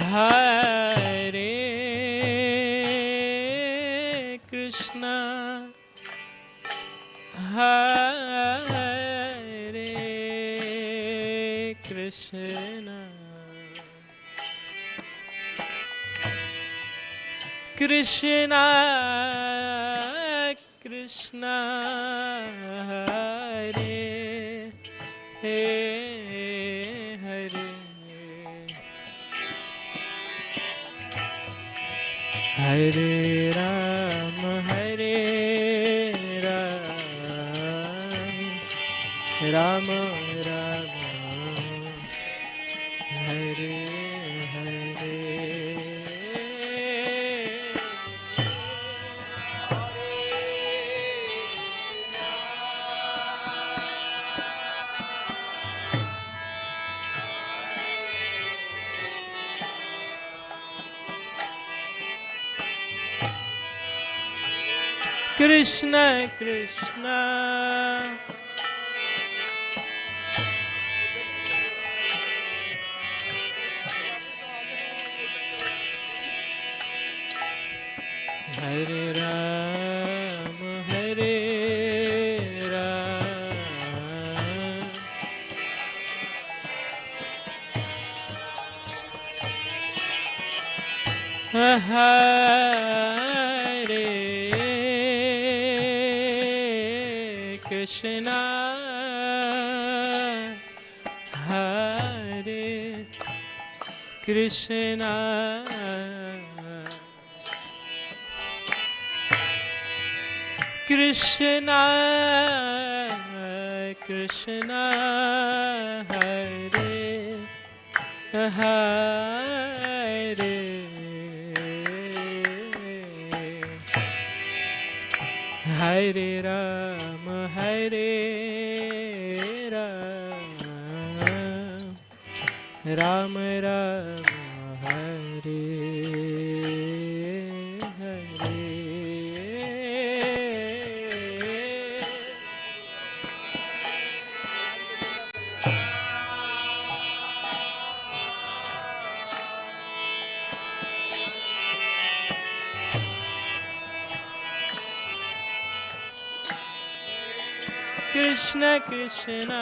Hare Krishna, Hare Krishna, Krishna Krishna, Hare Hare, Hare Ram, Hare Ram, Ram Ram, Hare Hare. Krishna Krishna, Hare Ram, Hare Ram, Hare Krishna, Hare Krishna, Krishna Krishna, Hare Hare, Hare Ram, Hare Ram, Ram Ram, Hare Hare. Krishna Krishna,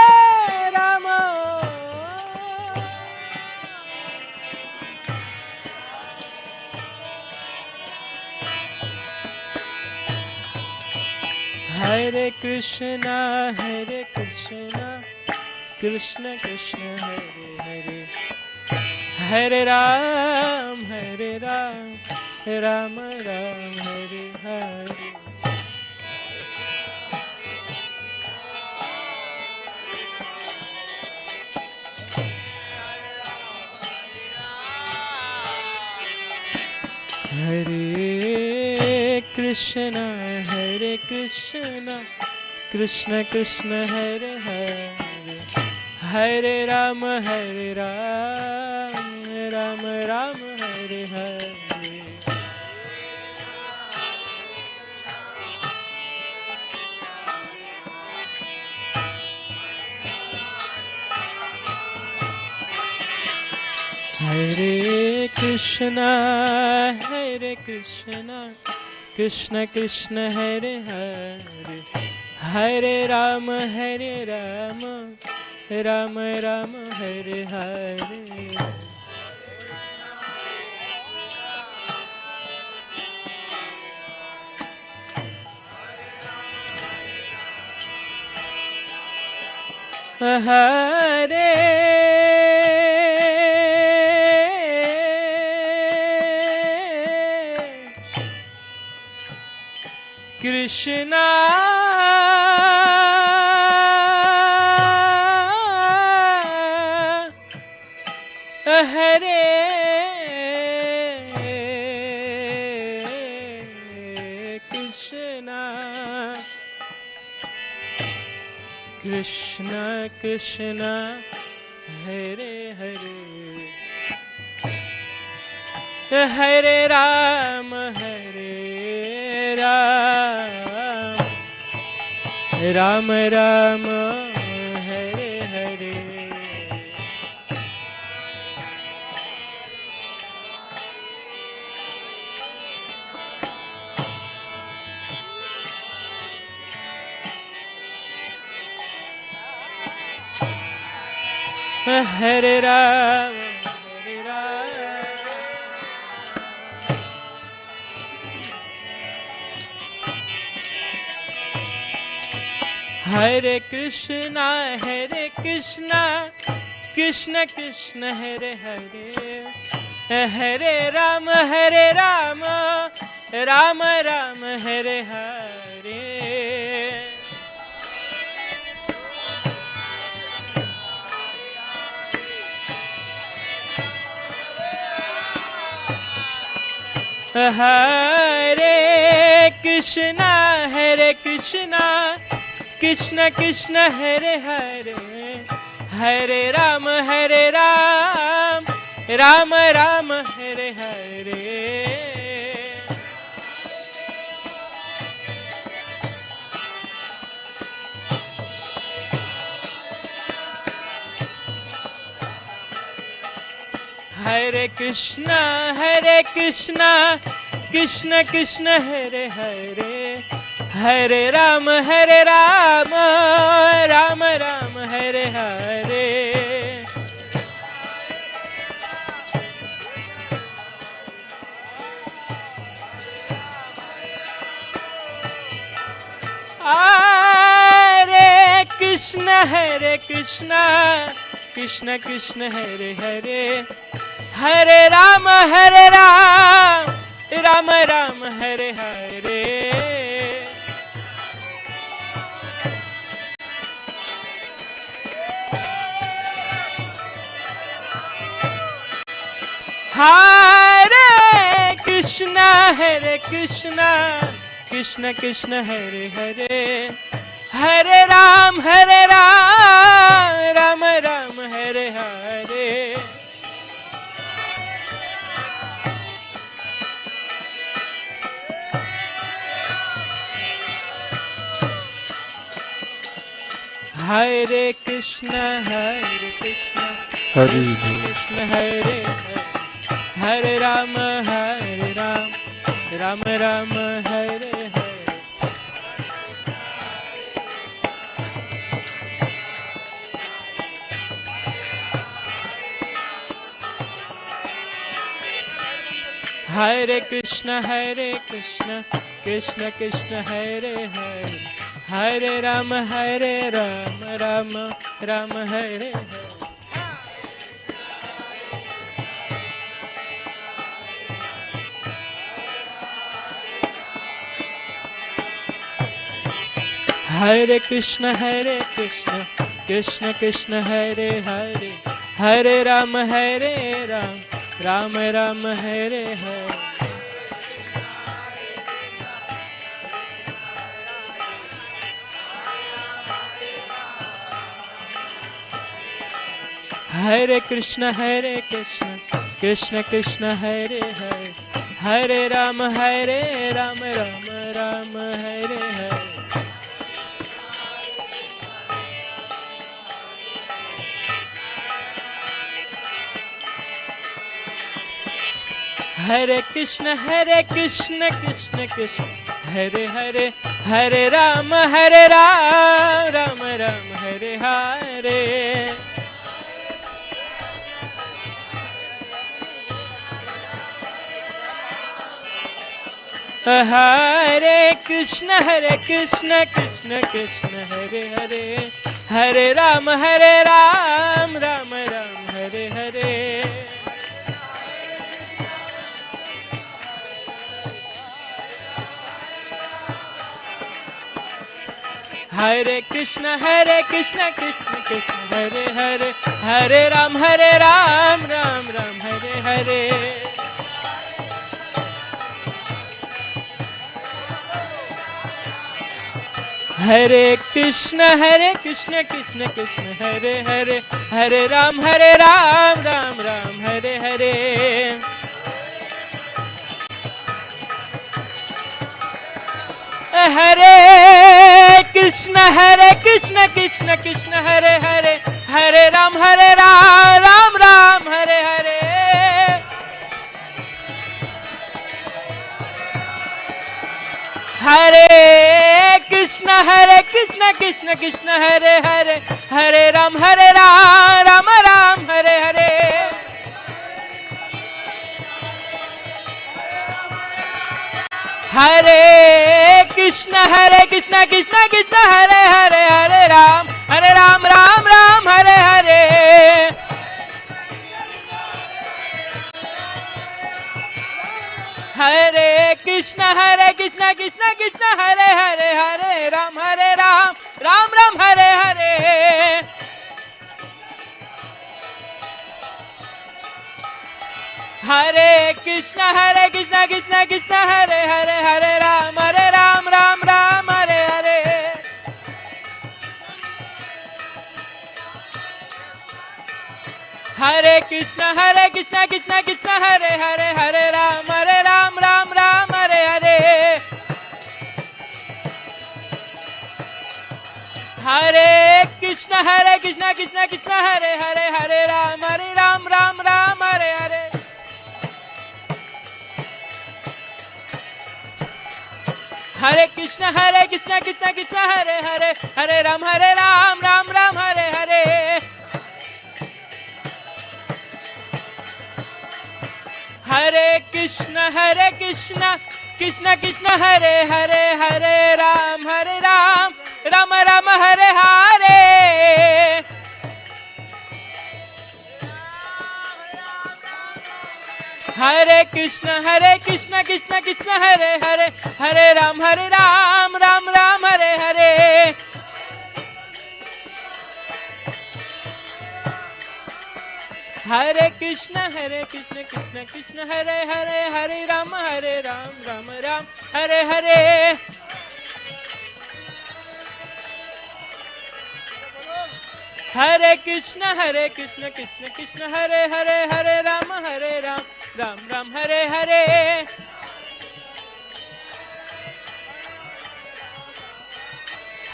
Hare Rama, Hare Krishna, Hare Krishna, Krishna Krishna, Hare Hare, Hare Ram, Hare Ram, Ram Ram, Hare Hare. Hare Krishna, Hare Krishna, Krishna Krishna, Hare Hare, Hare Ram, Hare Ram, Ram Ram, Hare Hare. Hare Krishna, Hare Krishna, Krishna Krishna, Hare Hare, Hare Ram, Hare Ram, Ram Ram, Hare Hare. Hare Krishna, Hare Krishna, Krishna Krishna, Hare Hare, Hare Ram, Ram Ram, Hare Hare. Hare Ram, Hare Krishna, Krishna Krishna, Hare Hare, Hare Ram, Ram Ram, Hare Hare. Hare Krishna, Krishna Krishna, Hare Hare, Hare Ram, Ram Ram, Hare Hare. Hare Krishna, Krishna Krishna, Hare Hare, Hare Ram, Ram Ram, Hare Hare. Hare Krishna, Krishna Krishna, Hare Hare, Hare Ram, Ram Ram, Hare Hare. Hare Krishna, Krishna Krishna, Hare Hare, Hare Ram, Ram Ram, Hare Hare. Hare Krishna, Krishna Krishna, Hare Hare, Hare Ram, Ram Ram, Hare Hare. Hare Krishna, Krishna Krishna, Hare Hare, Hare Ram, Ram Ram, Hare Hare. Hare Krishna, Krishna Krishna, Hare Hare, Hare Ram, Ram Ram, Hare Hare. Hare Krishna, Krishna Krishna, Hare Hare, Hare Ram, Ram Ram, Hare Hare. Hare Krishna, Krishna Krishna, Hare Hare, Hare Ram, Ram Ram, Hare Hare. Hare Krishna, Krishna Krishna, Hare Hare, Hare Ram, Ram Ram, Hare Hare. Hare Krishna, Krishna Krishna, Hare Hare, Hare Ram, Ram Ram, Hare Hare. Hare Krishna, Krishna Krishna, Hare Hare, Hare Ram, Ram Ram, Hare Hare. Hare Krishna Krishna Krishna Hare Hare Hare Ram Ram Ram Hare Hare Hare Krishna Krishna Krishna Hare Hare Hare Ram Ram Ram Hare Hare Hare Krishna Krishna Krishna Hare Hare Hare Ram Ram Ram Hare Hare Hare Krishna Krishna Krishna Hare Hare Hare Ram Ram Ram Hare Hare Hare Krishna Krishna Krishna Hare Hare Hare Ram Ram Ram Hare Hare Hare Krishna Krishna Krishna Hare Hare Hare Ram Ram Ram Hare Hare Hare Krishna Krishna Krishna Hare Hare Hare Ram Ram Ram Hare Hare Hare Krishna Krishna Krishna Hare Hare Hare Ram Ram Hare Hare Hare Krishna Krishna Krishna Hare Hare Hare Ram Ram Hare Hare Hare Krishna Krishna Krishna Hare Hare Hare Ram Ram Hare Hare Hare Krishna Krishna Krishna Hare Hare Hare Ram Ram Hare Hare Hare Krishna Krishna Krishna Hare Hare Hare Ram Ram Hare Hare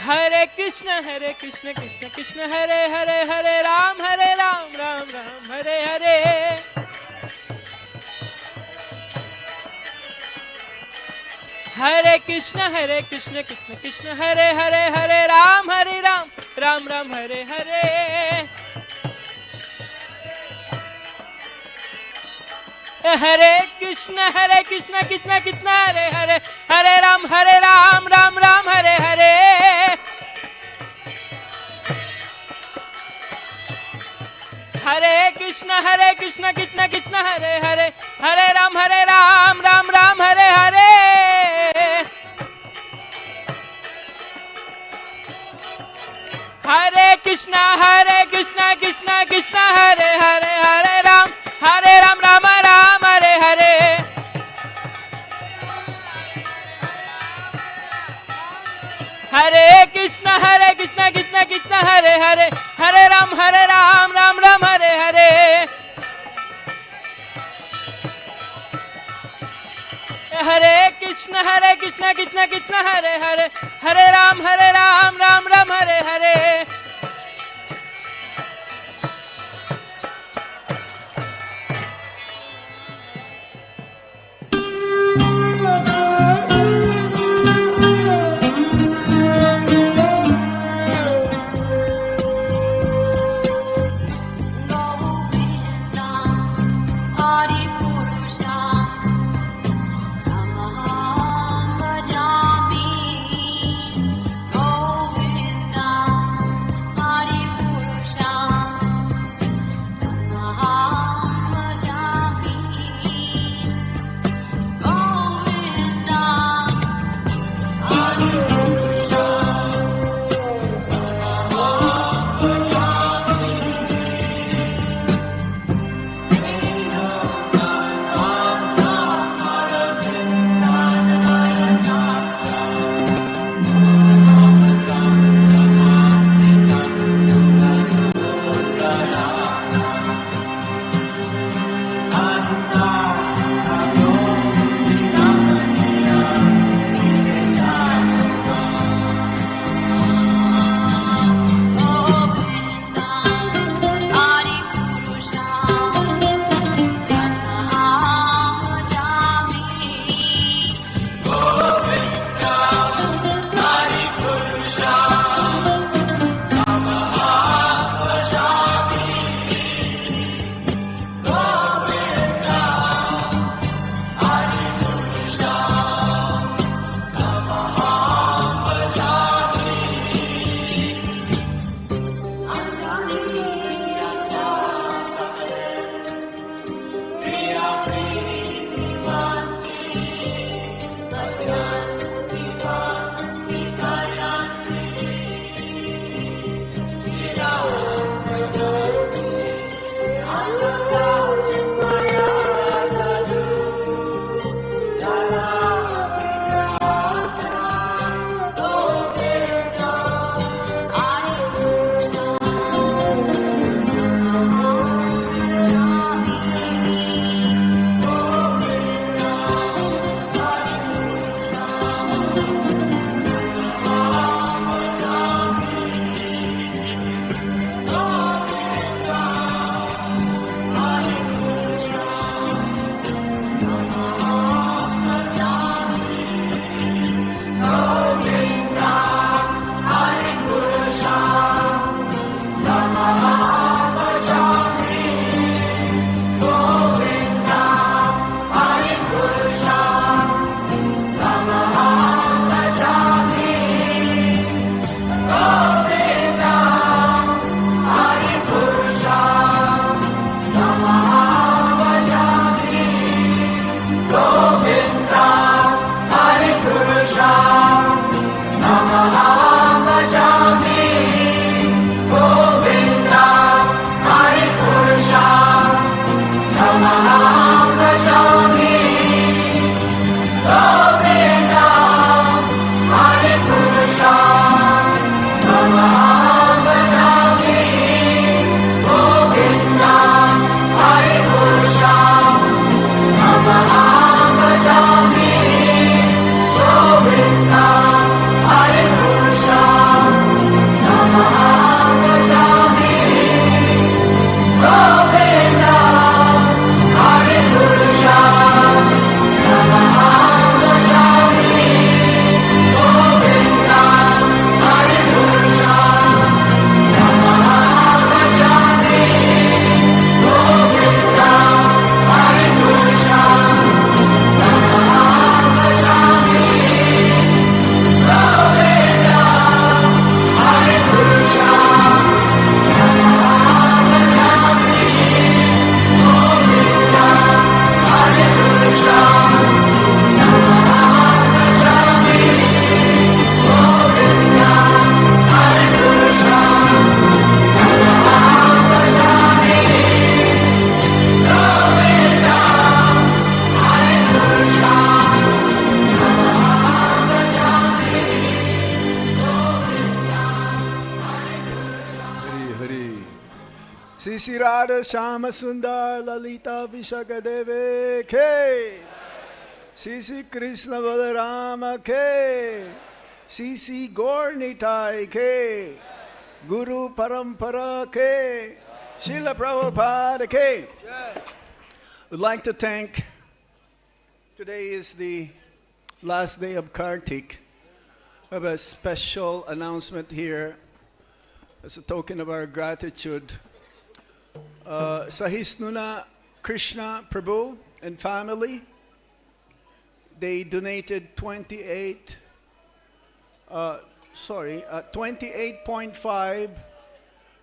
Hare Krishna Krishna Krishna Hare Hare Hare Ram Ram Hare Hare Hare Krishna Krishna Krishna Hare Hare Hare Ram Ram Hare Hare Hare Krishna Krishna Krishna Hare Hare Hare Ram Ram Hare Hare Hare Krishna Krishna Krishna Hare Hare Hare Ram Ram Hare Hare Hare Krishna Krishna Krishna Hare Hare Hare Ram Ram Hare Hare Hare Krishna Krishna Krishna Hare Hare Hare Ram Ram Hare Hare Hare Krishna Krishna Krishna Hare Hare Hare Ram Ram Hare Hare Sri Radha Shama Sundar Lalita Vishakadeve Ke Sri Krishna Balarama Ke Sri Gaur Nitai Ke Guru Parampara Ke Srila Prabhupada Ke. Would like to thank, today is the last day of Kartik. We have a special announcement here as a token of our gratitude. Sahisnuna Krishna Prabhu and family, they donated 28.5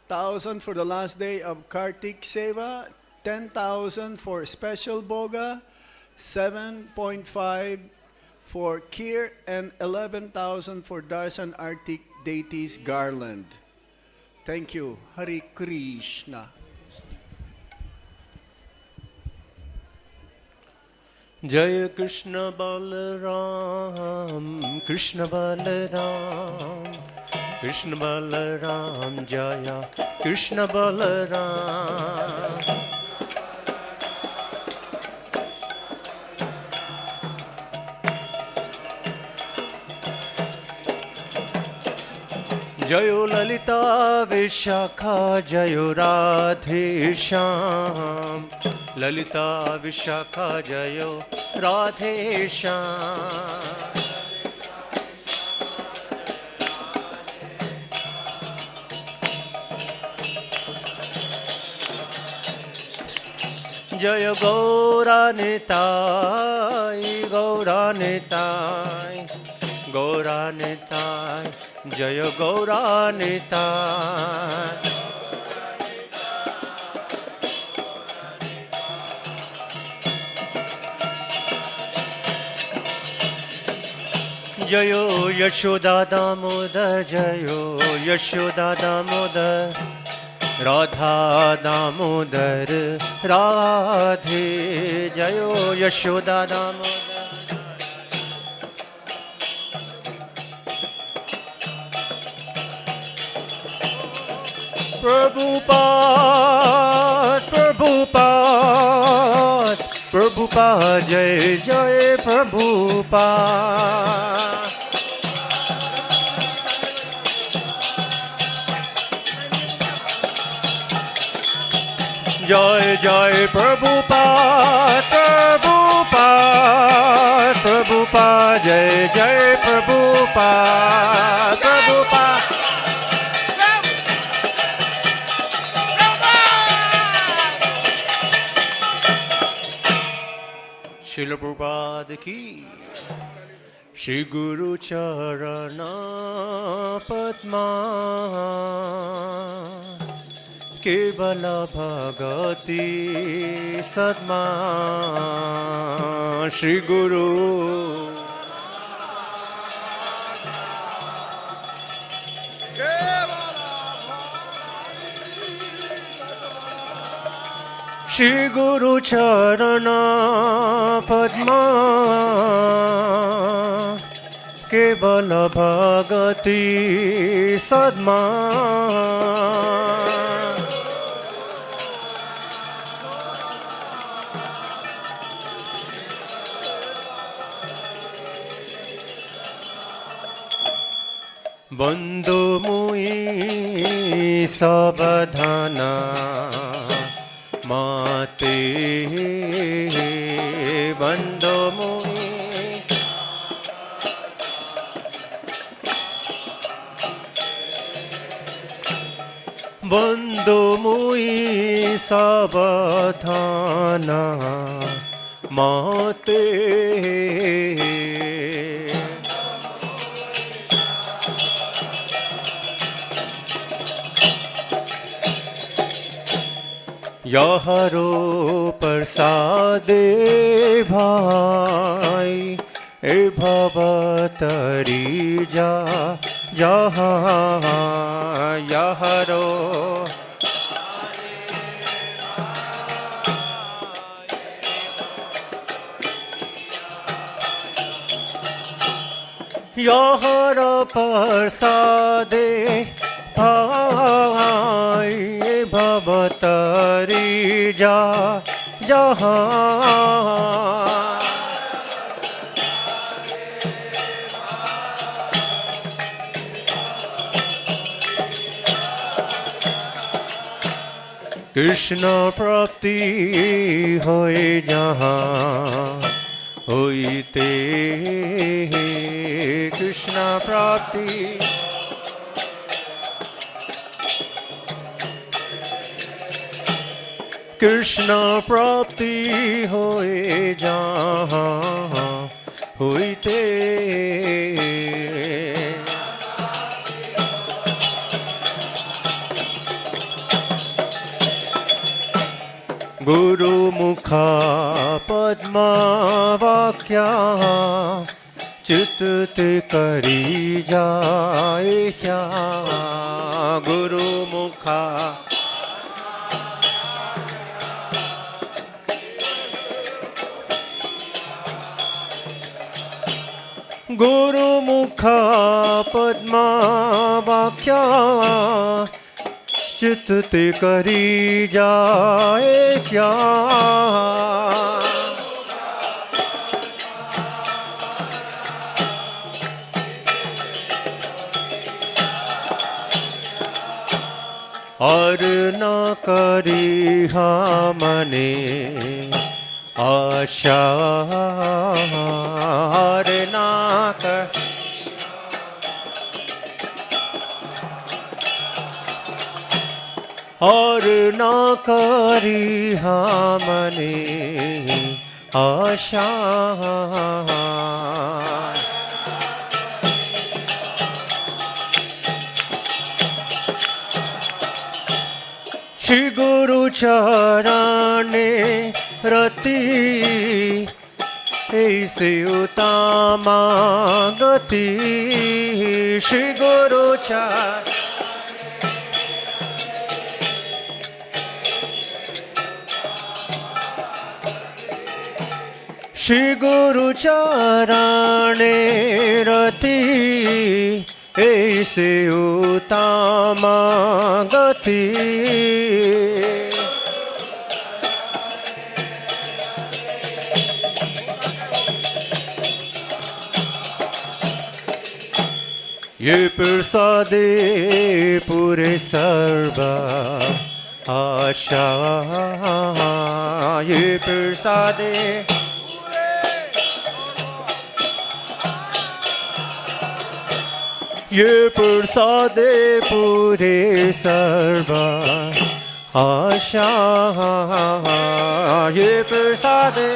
thousand for the last day of Kartik Seva, 10,000 for special boga, 7.5 for Kir, and 11,000 for Darshan Artik Deities Garland. Thank you. Hare Krishna. Jaya Krishna Balaram, Krishna Balaram, Krishna Balaram, Jaya Krishna Balaram. Jayo Lalita Vishakha, Jayo Radhe Shyam, Lalita Vishakha, Jayo Radhe Shyam. Jaya Gaura Nitai, Gaura Nitai, Gaura Nitai, Jaya Gaura Nitai. Jayo Yashoda Damodar, Jayo Yashoda Damodar, Radha Damodar, Radhe, Jayo Yashoda Damodar. Prabhupada, Prabhupada, Prabhupada, Jai Jai Prabhupada. Jai Jai Prabhupada, Prabhupada, Prabhupada, Jai Jai Prabhupada, Prabhupada. Srila Prabhupada ki, Shri Guru Charana Padma, Kevala Bhagati Sadma, Shri Guru. Shri Guru Charana Padma, Kevala Bhagati Sadma. Bandhu mui sabadhana Mate Bandhu mui Bandhu mui sabadhana Mate Yaharo Parsade Bhai E Bhavatari Ja Jaha Yaharo Yaharo Parsade Bhai E Bhavatari जा जहाँ कृष्ण प्राप्ति होए जहाँ होइते कृष्ण प्राप्ति कृष्ण प्राप्ति होए जहाँ होइते गुरु मुखा पद्मा वाक्या चित्त ते करी जाए क्या गुरु मुखा गुरु मुखा पद्मा वाक्या चित्त ते करी जाए क्या और न करी हमने आशा और न कर और न करी हमने आशा श्री गुरु चरणे रति ऐसे उत्तमा गति श्री गुरु चरण श्री गुरु चरणे रति ऐसे उत्तमा गति ये प्रसादे पूरे सर्व आशा ये प्रसादे ये प्रसादे पूरे सर्व आशा ये प्रसादे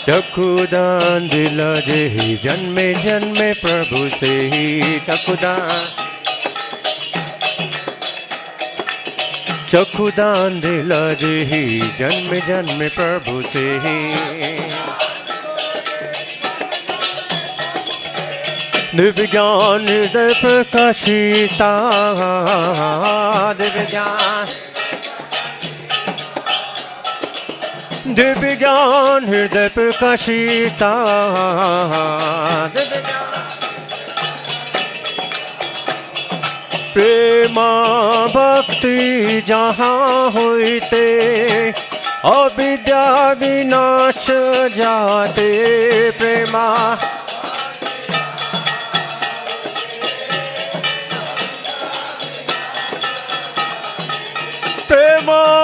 चक्षुदान दिला जे ही जन्मे जन्मे प्रभु से ही चक्षुदान दिला जे ही जन्मे जन्मे प्रभु से ही दिव्य ज्ञान हृदय प्रकाशिता दिव्य ज्ञान हृदय प्रकाशिता दिव्य ज्ञान प्रेमा भक्ति जहाँ होते अविद्या विनाश जाते प्रेमा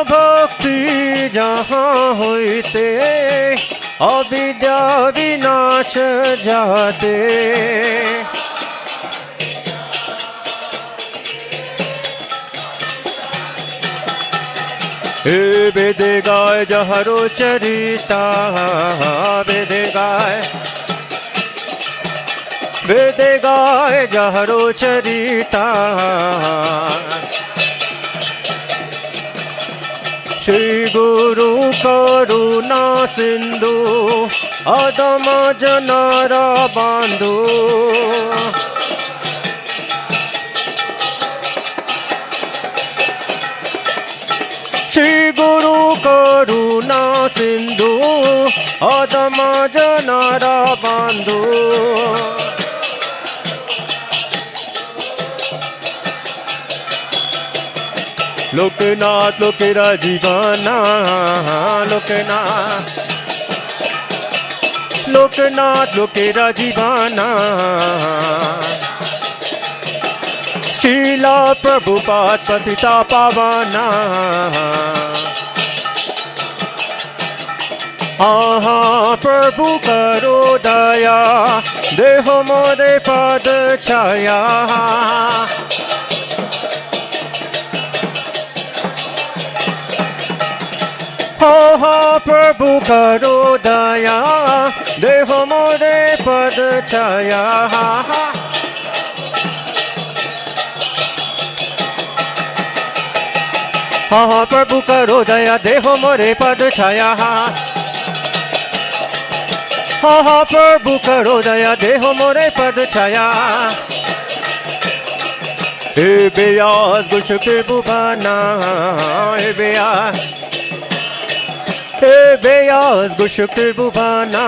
भक्ति जहाँ होते अविद्या विनाश जाते वेद गाय जहरो चरिता वेद गाय जहरो चरिता श्री गुरु करुणा सिंधु अदम जनर बांधु श्री गुरु करुणा सिंधु अदम जनर बांधु लोकनाथ लोकेरा जीवाना लोकनाथ लोकनाथ लोकेरा जीवाना शीला प्रभुपाद पतिता पावाना आहा प्रभु करो दया देहो मोरे पद छाया हा प्रभु करो दया देहो मोरे पद छाया हा प्रभु करो दया देहो मोरे पद छाया हा प्रभु करो दया देहो मोरे पद छाया हे बेयास गुश प्रभु बाना हे बेयास हे बेयास गुश प्रभु बाना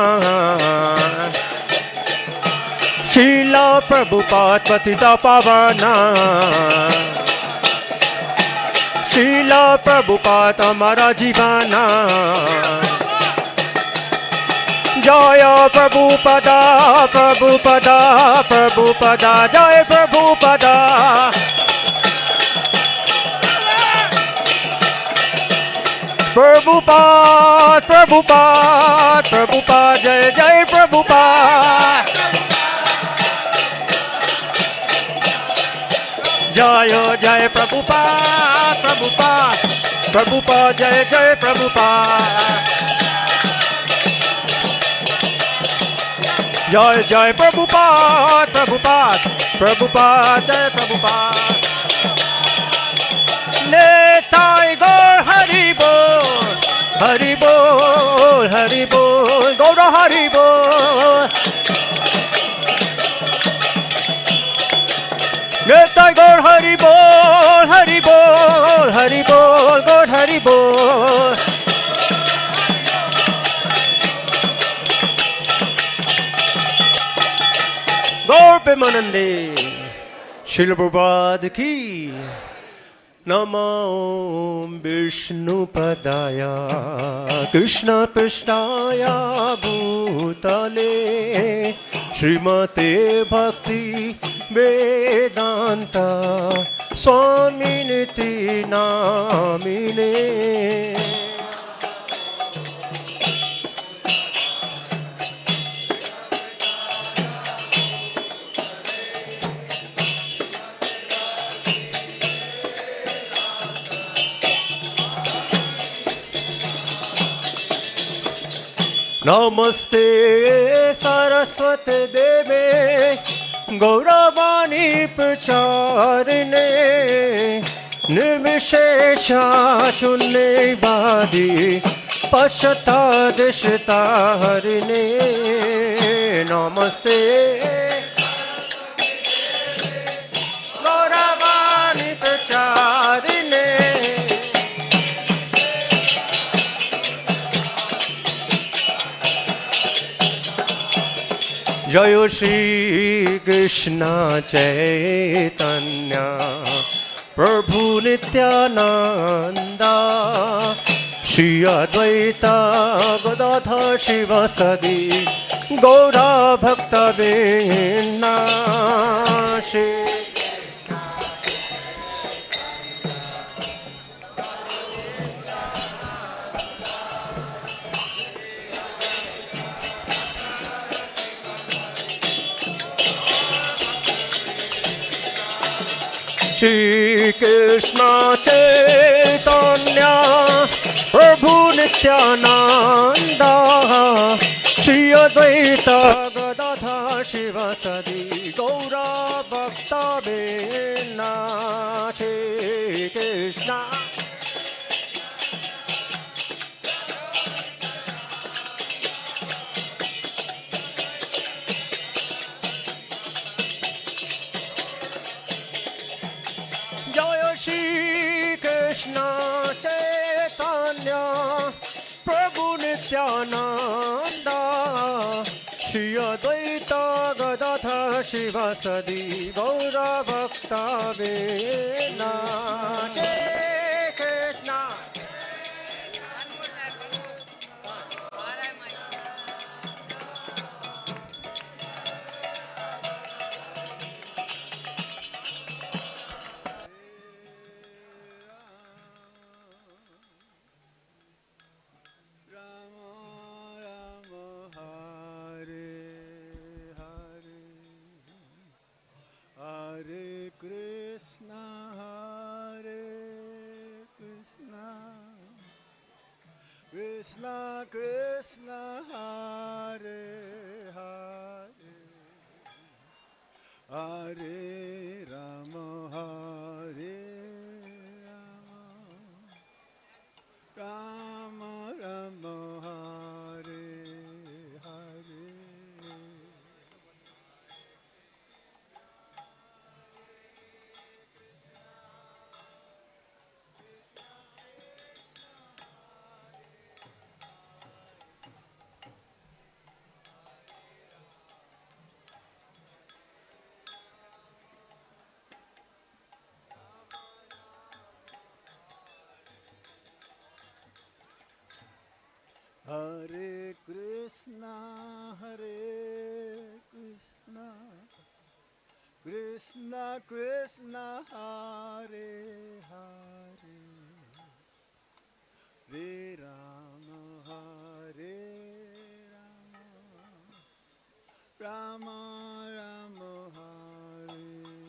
शीला प्रभुपाद पतिता पावाना शीला प्रभुपाद हमारा जीवाना जय प्रभुपदा प्रभुपदा प्रभुपदा जय प्रभुपदा प्रभुपाद प्रभुपाद प्रभुपाद जय जय प्रभुपाद जय जय प्रभुपाद प्रभुपाद प्रभुपाद जय जय प्रभुपाद जय जय प्रभुपाद प्रभुपाद प्रभुपाद जय प्रभुपाद नेताय गौर हरि बोल हरि बोल हरि बोल गौर हरि बोल नेताय गौर हरि बोल हरि बोल हरि बोल गौर हरि बोल गौर प्रेमानंदे श्रील प्रभुपाद की नमो विष्णुपदाय कृष्ण पृष्ठाय भूतले श्रीमते भक्ति वेदांत स्वामी निति नामिने नमस्ते सरस्वती देवे गौरवाणी प्रचारिणे निर्विशेष शून्यवादी पश्यता दिशता हरिणे नमस्ते गौरवाणी प्रचारिणे जय श्री कृष्ण चैतन्य प्रभु नित्यानंद श्री अद्वैत गदाधर शिवासादि गौरा भक्तवृंद श्री श्री कृष्ण चैतन्य प्रभु नित्यानंद श्री अद्वैत गदाधर शिवासादि गौरा भक्तवृंद श्री कृष्ण श्री कृष्ण चैतन्य प्रभु नित्यानंद श्री अद्वैत गदाधर शिवासादि गौरा भक्तवृंद जय Krishna Krishna Hare Hare Hare Rama Hare Rama Rama Hare Hare Hare Krishna Krishna Krishna Hare Hare Hare Rama Hare Rama Rama Hare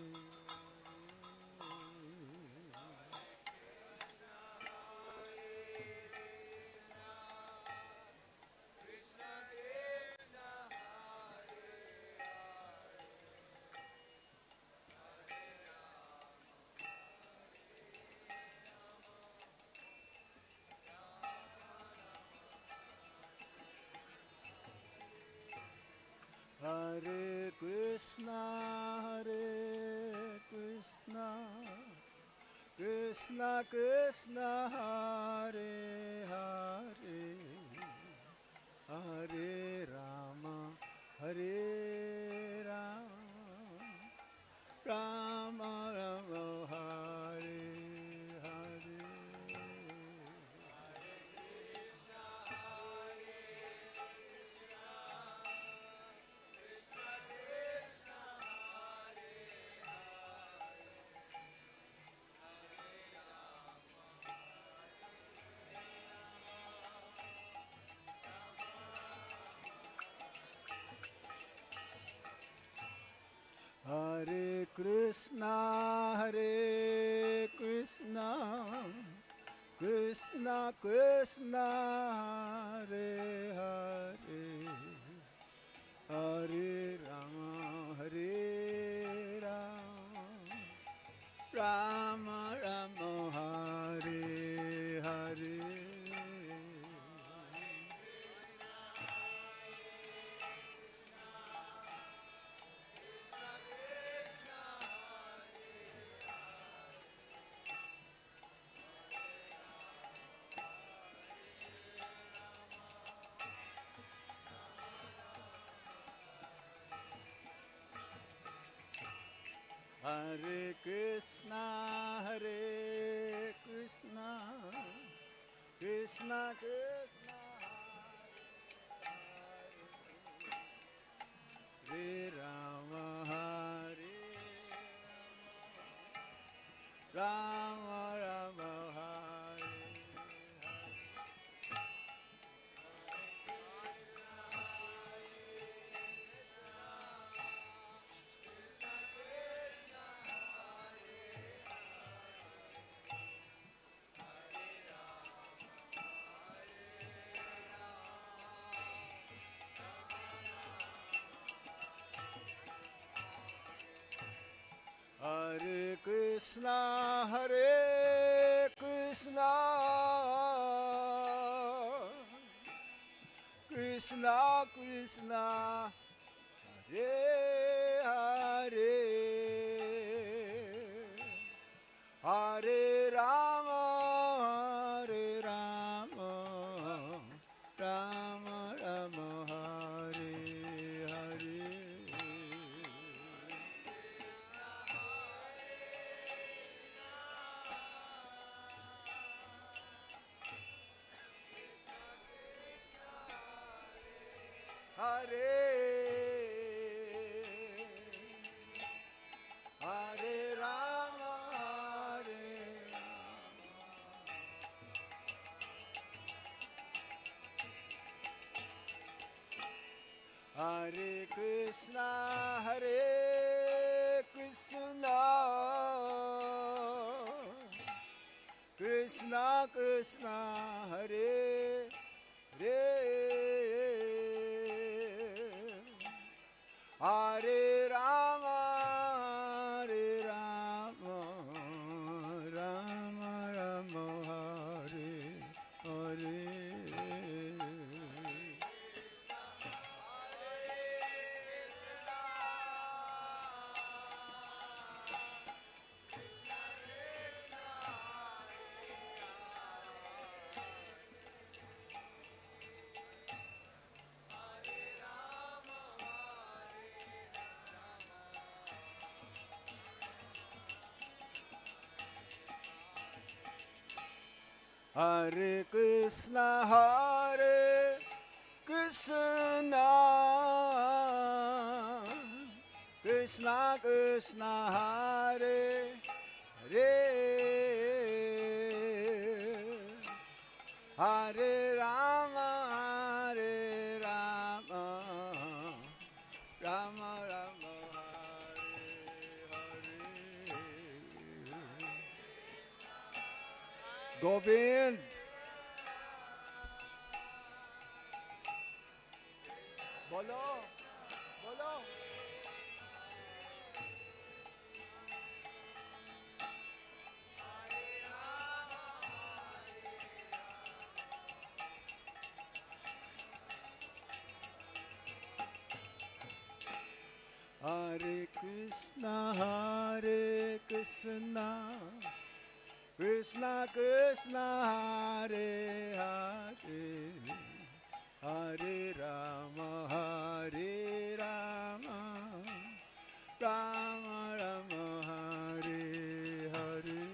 Hare Krishna Krishna Krishna Hare Hare Hare Rama Hare Rama Rama Hare Hare Hare Krishna Krishna Krishna Hare Hare Hare Rama Rama Rama Hare Hare Hare Krishna Krishna Krishna Hare Rama Hare Rama Rama Hare Hare Krishna Krishna Krishna Hare Hare Hare Rama Rama Rama Hare Hare Hare Hare Rama Hare Krishna Krishna Krishna Hare Re Hare Rama Hare Rama Rama Rama Hare Hare Hare Krishna, Hare Krishna, Krishna Krishna, Hare Hare, Hare Rama, Hare Rama, Rama Rama, Hare Hare. Govind. Bolo, bolo. Hare Krishna, Hare Krishna, Krishna Krishna, Hare Hare, Hare Rama, Hare Rama, Rama Rama, Hare Hare.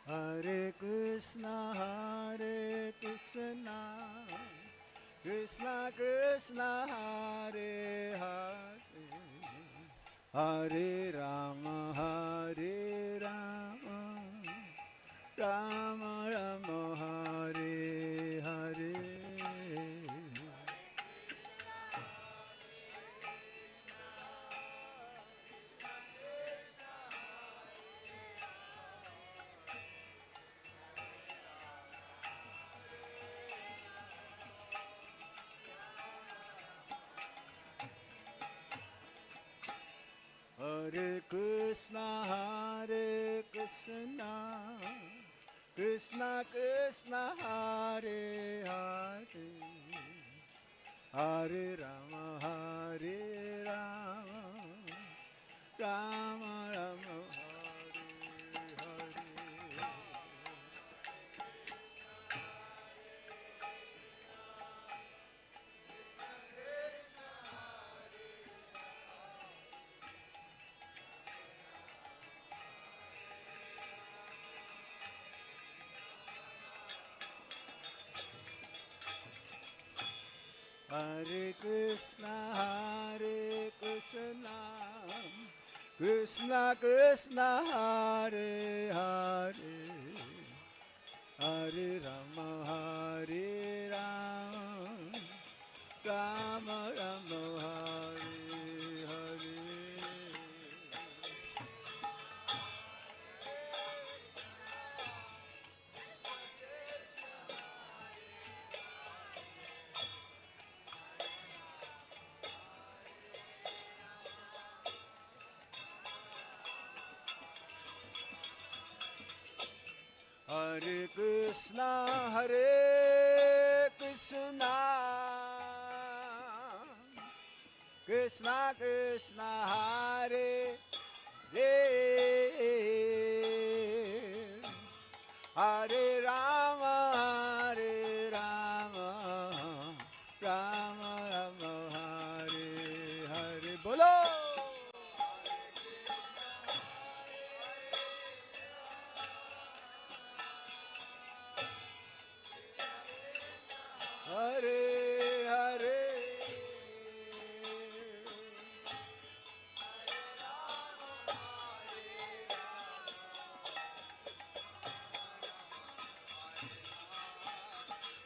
Hare Krishna, Hare Krishna, Krishna Krishna, Hare Hare, Hare Rama, Hare Rama, Rama Rama, Hare Hare. Hare Krishna, Hare Krishna, Krishna Krishna, Hare Hare, Hare Rama, Hare Rama, Rama Rama, Hare Hare. Hare Krishna, Hare Krishna, Krishna Krishna, Hare Hare, Hare Rama, Hare Rama, Rama Rama, Hare Hare. Hare Krishna, Hare Krishna, Krishna Krishna, Hare Hare, Hare Rama, Hare Rama, Rama Rama, Hare Hare. Bolo! Hare Hare,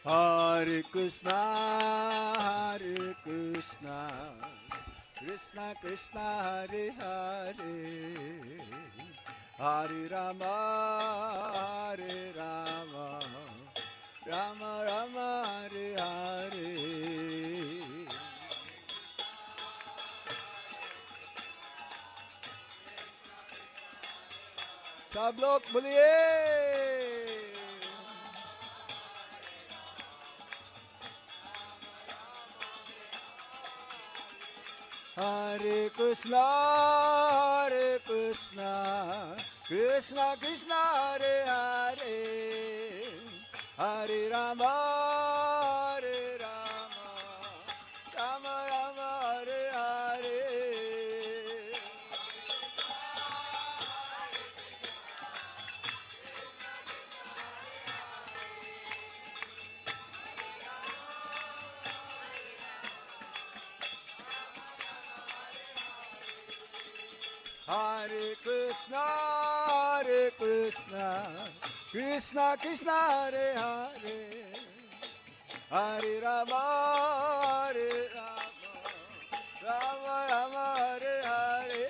Hare Krishna, Krishna Krishna, Hare Hare, Hare Rama, Rama Rama, Hare Hare. सब लोग बोलिए Hare Krishna, Krishna Krishna, Hare Hare, Hare Rama, Rama Rama, Hare Hare. Hare Krishna, Krishna Krishna, Hare Hare, Hare Rama, Rama Rama, Hare Hare.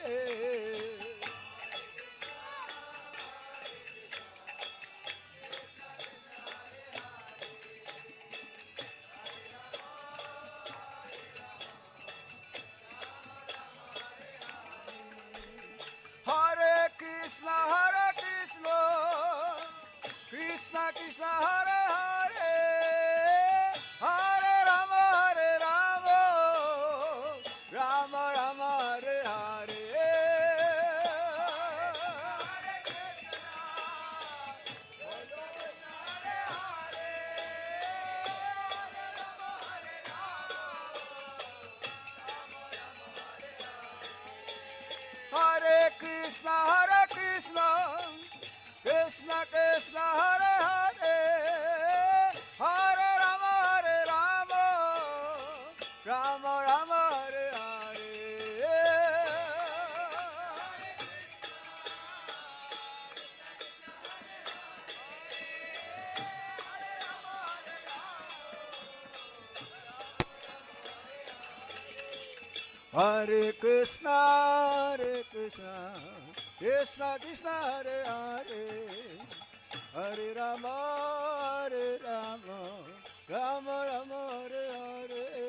Hare Krishna, Krishna Krishna, Hare Hare, Hare Rama, Rama Rama, Hare Hare. Hare Krishna, Krishna Krishna, Hare Hare, Hare Rama, Rama Rama, Hare Hare.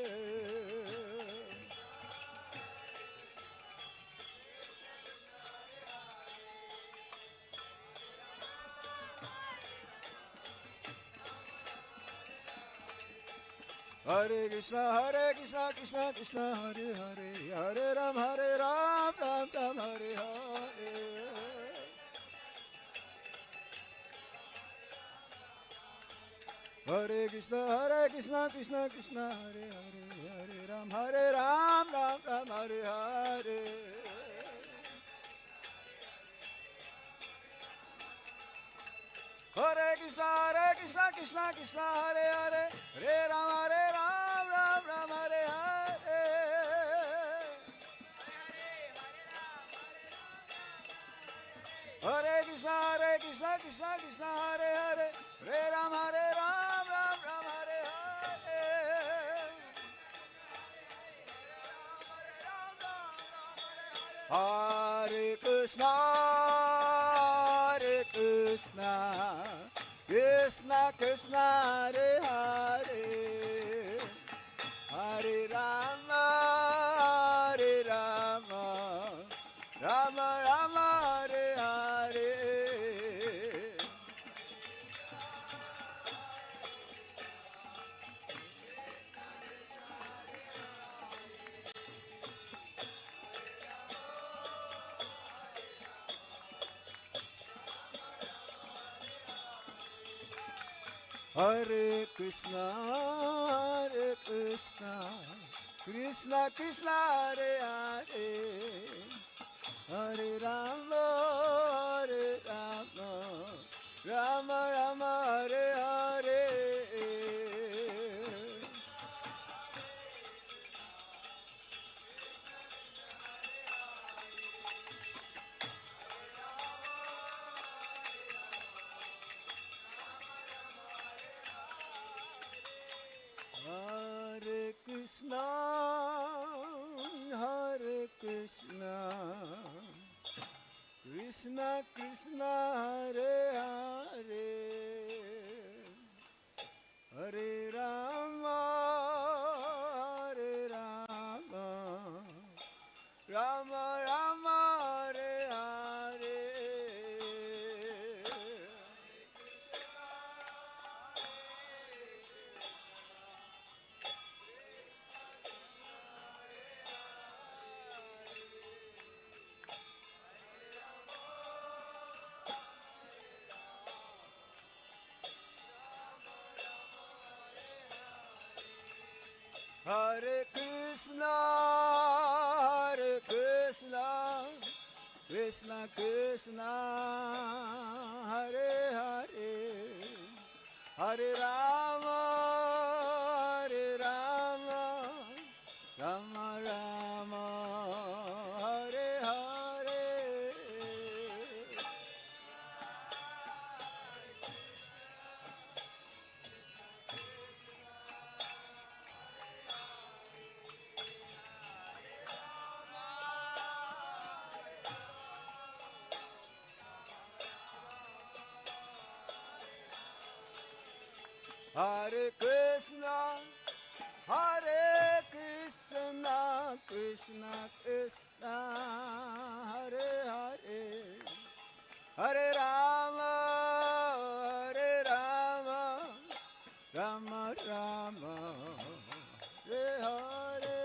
Hare Krishna, Krishna Krishna, Hare Hare, Hare Rama, Rama Rama, Hare Hare. Hare Krishna, Krishna Krishna, Hare Hare, Hare Ram, Ram Ram, Hare Hare. Hare Krishna, Krishna Krishna, Hare Hare, Hare Ram, Ram Ram, Hare Hare. Hare Krishna, Krishna Hare Hare, Hare Ram, Ram Ram, Hare Hare. Hare Krishna, Krishna Hare Hare, Hare Ram, Ram Ram, Hare Hare. Hare Krishna, Krishna Krishna, Hare Hare, Hare Rama, Rama Rama, Hare Hare. Hare Krishna, Krishna Krishna, Hare Hare, Hare Rama, Rama Rama, Hare Hare. Krishna, Hare Krishna, Krishna Krishna, Hare Hare, Hare Rama, Hare Rama, Rama Rama, Hare Hare. Hare Krishna, Krishna Krishna, Hare Hare, Hare Rama, Rama Rama, Hare Hare. Hare Krishna, Krishna Krishna, Hare Hare, Hare Rama, Rama Rama, Hare Hare.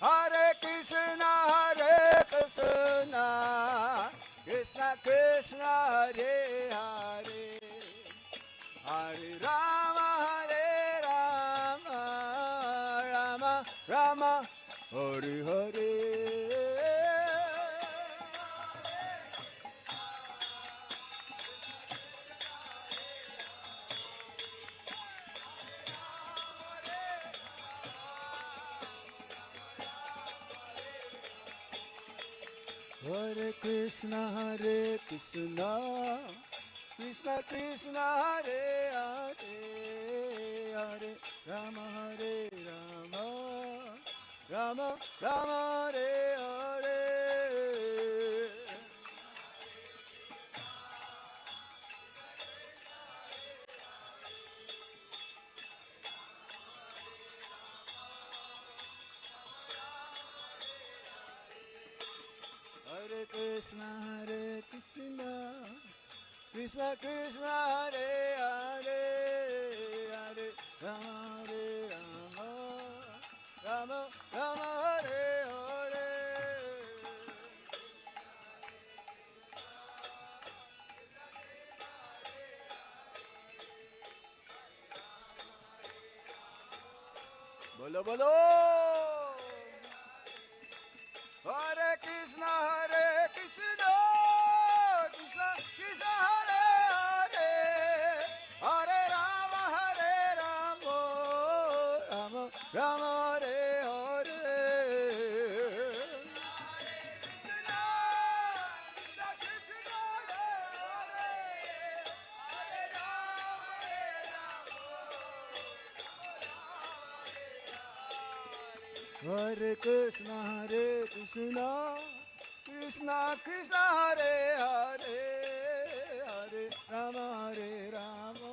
Hare Krishna, Krishna Krishna, Hare Hare, Hare Rama, Rama Rama, Hare Hare. Hare Krishna, Krishna Krishna, Hare Hare, Hare Rama, Rama Rama, Hare Hare. Hare Krishna, Krishna Krishna, Hare Hare, Hare Rama, Rama Rama, Hare Hare. Bolo bolo. Hare Krishna, Krishna Krishna, Hare Hare, Hare Rama, Rama Rama, Hare Hare. Hare Krishna, Krishna Krishna Krishna, Hare Hare, Hare Rama,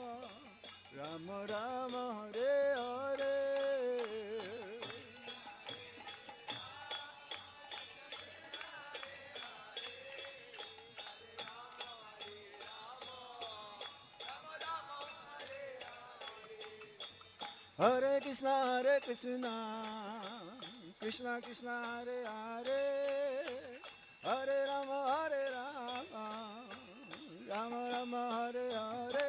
Rama Rama, Hare Hare. Hare Krishna, Krishna Krishna, Hare Hare, Hare Rama, Rama Rama, Hare Hare.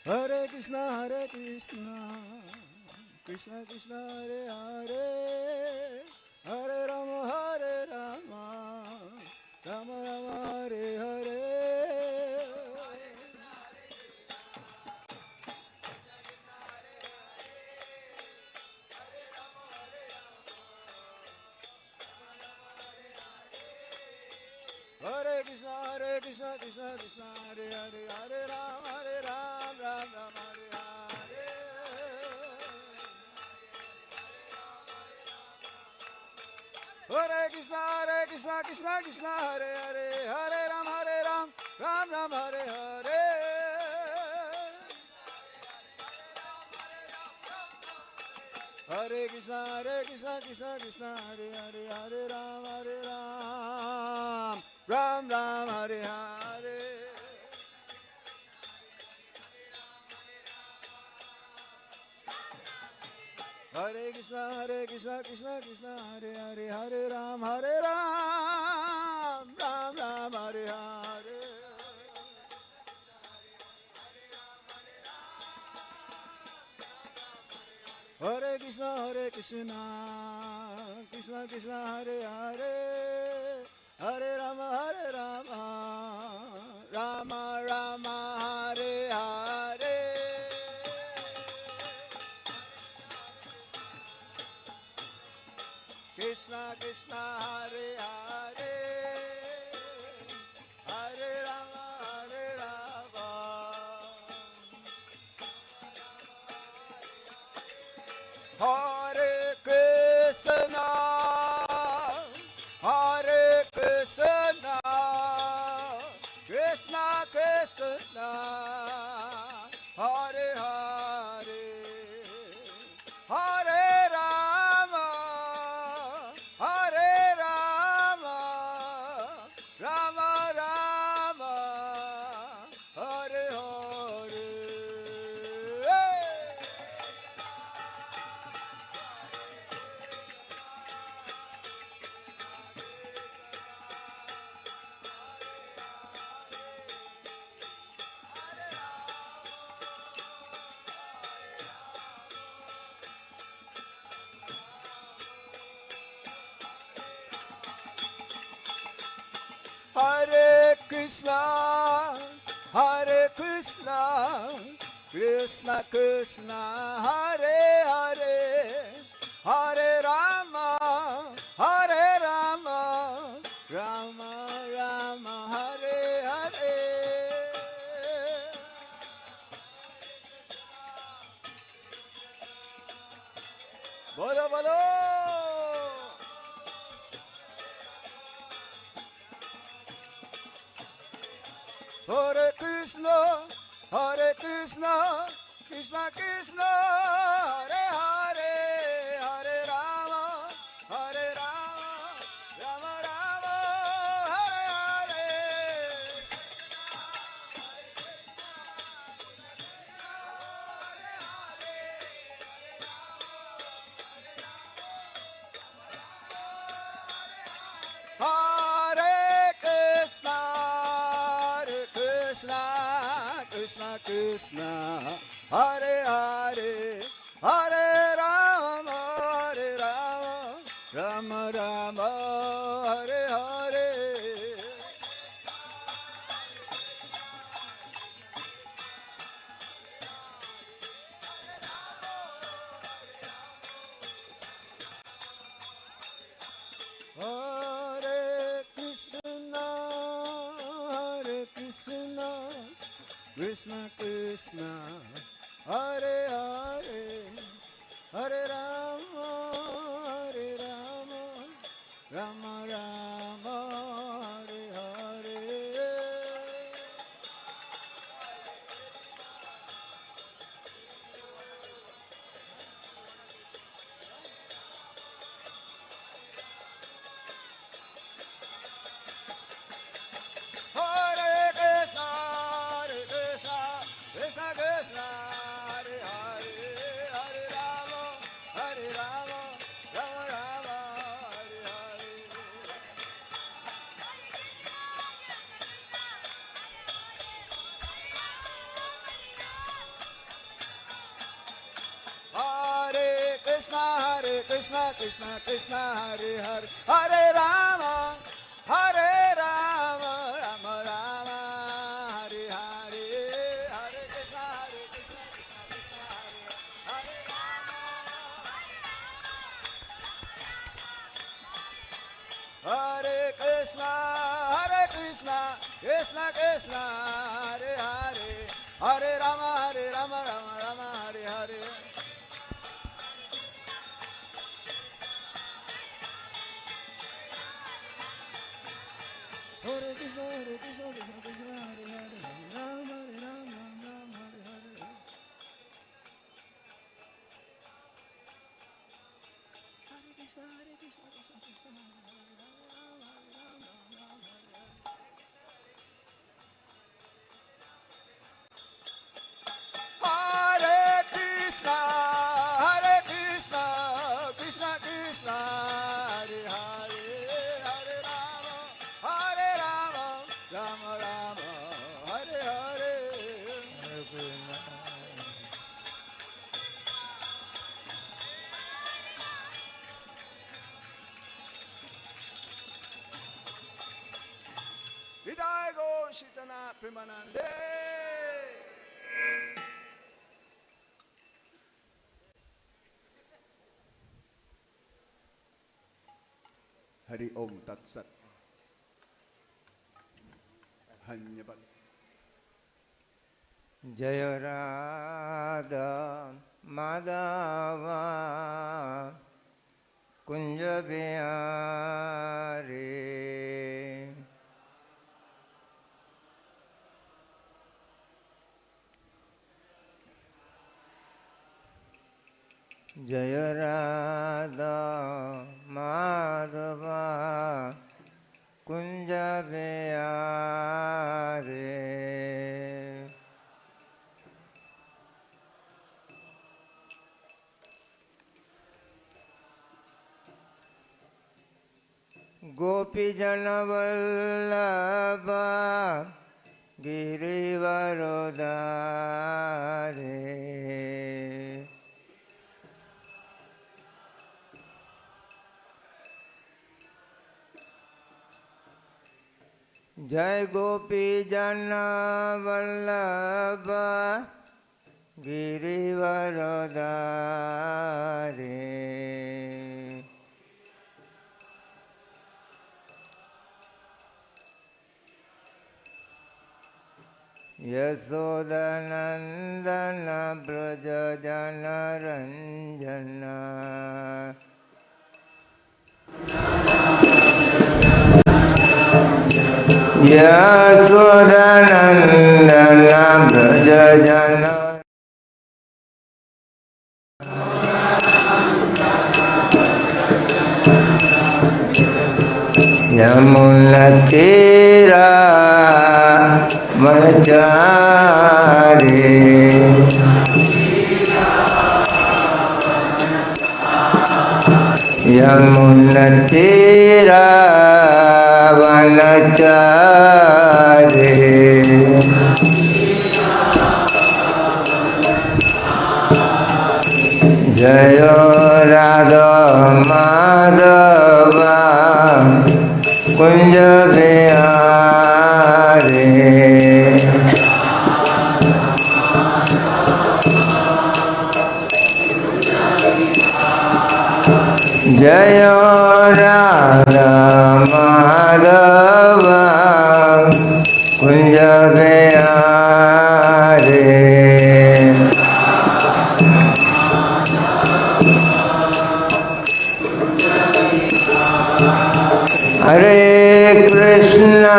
Hare Krishna, Krishna Krishna, Hare Hare, Hare Rama, Rama Rama, Hare Hare. Hare Krishna, Krishna Krishna, Hare Hare, Hare Ram, Ram Ram, Hare Hare. Hare Krishna, Krishna Krishna, Hare Hare, Hare Ram, Ram Ram, Hare Hare. Hare Krishna, Krishna Krishna, Hare Hare, Hare Ram, Ram Ram, Hare Hare. Hare Krishna, Krishna Krishna, Hare Hare, Hare Ram, Ram Ram, Hare Hare. Hare Krishna, Krishna Krishna, Hare Hare, Hare Rama, Rama Rama, Hare Hare. Krishna Krishna, Hare Hare, Hare Rama, Hare Krishna, Krishna Krishna, Hare Hare, Hare Rama, Rama Rama, Hare Hare. Hare Krishna, Krishna Krishna, Hare Hare, Hare Rama, Rama Rama, Hare Hare. Bolo bolo. Hare Krishna, Krishna Krishna, Hare Hare, Hare Rama, Rama Rama, Hare Hare. Hare Krishna, Krishna Krishna, Hare Hare, Hare Rama, Rama Rama, Hare Hare. Hare Krishna, Krishna Krishna, Hare Hare, Hare Rama, Rama Rama, Hare Hare. Hare Krishna, Krishna Krishna, Hare Hare, Hare Rama, Rama Rama, Hare Hare. Krishna Krishna Krishna Hare Hare Hare Rama Hare Rama Rama Rama Hare Hare Hare Krishna Krishna Krishna Hare Hare Krishna Krishna Krishna Hare Hare Hare Rama Rama Rama Hare Hare Hare Krishna Krishna Krishna Hare Hare Rama Rama Rama Hare Hare Hare Krishna Krishna Krishna Hare Krishna Krishna Krishna Hare Hare Hare Rama Rama Rama Hare Hare Hidaya Go Shitana Primanande Hari Om Tat Sat Dhanyavad जय राधा माधवा कुंज बिहारी जय राधा माधवा कुंज बिहारी गोपी जनवल्लभ गिरिवरोधारे जय गोपी जनवल्लभ गिरिवरोधारे यशोदनंदन ब्रज जनरंजन यशोदनंदन ब्रज जन यमुना तेरा वनचारी यमुना तेरा वनचारी जय राधा माधवा कुंज बिहारी जय राधा माधवा कुंज बिहारी हरे Krishna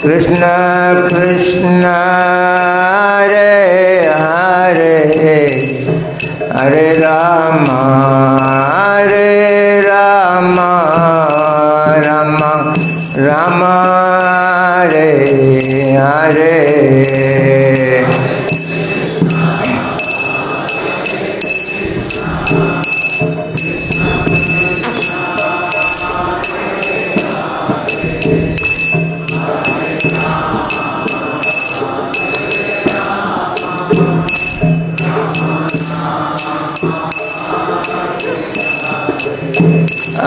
Krishna Krishna Hare Hare Hare Ram Ram Ram Hare Hare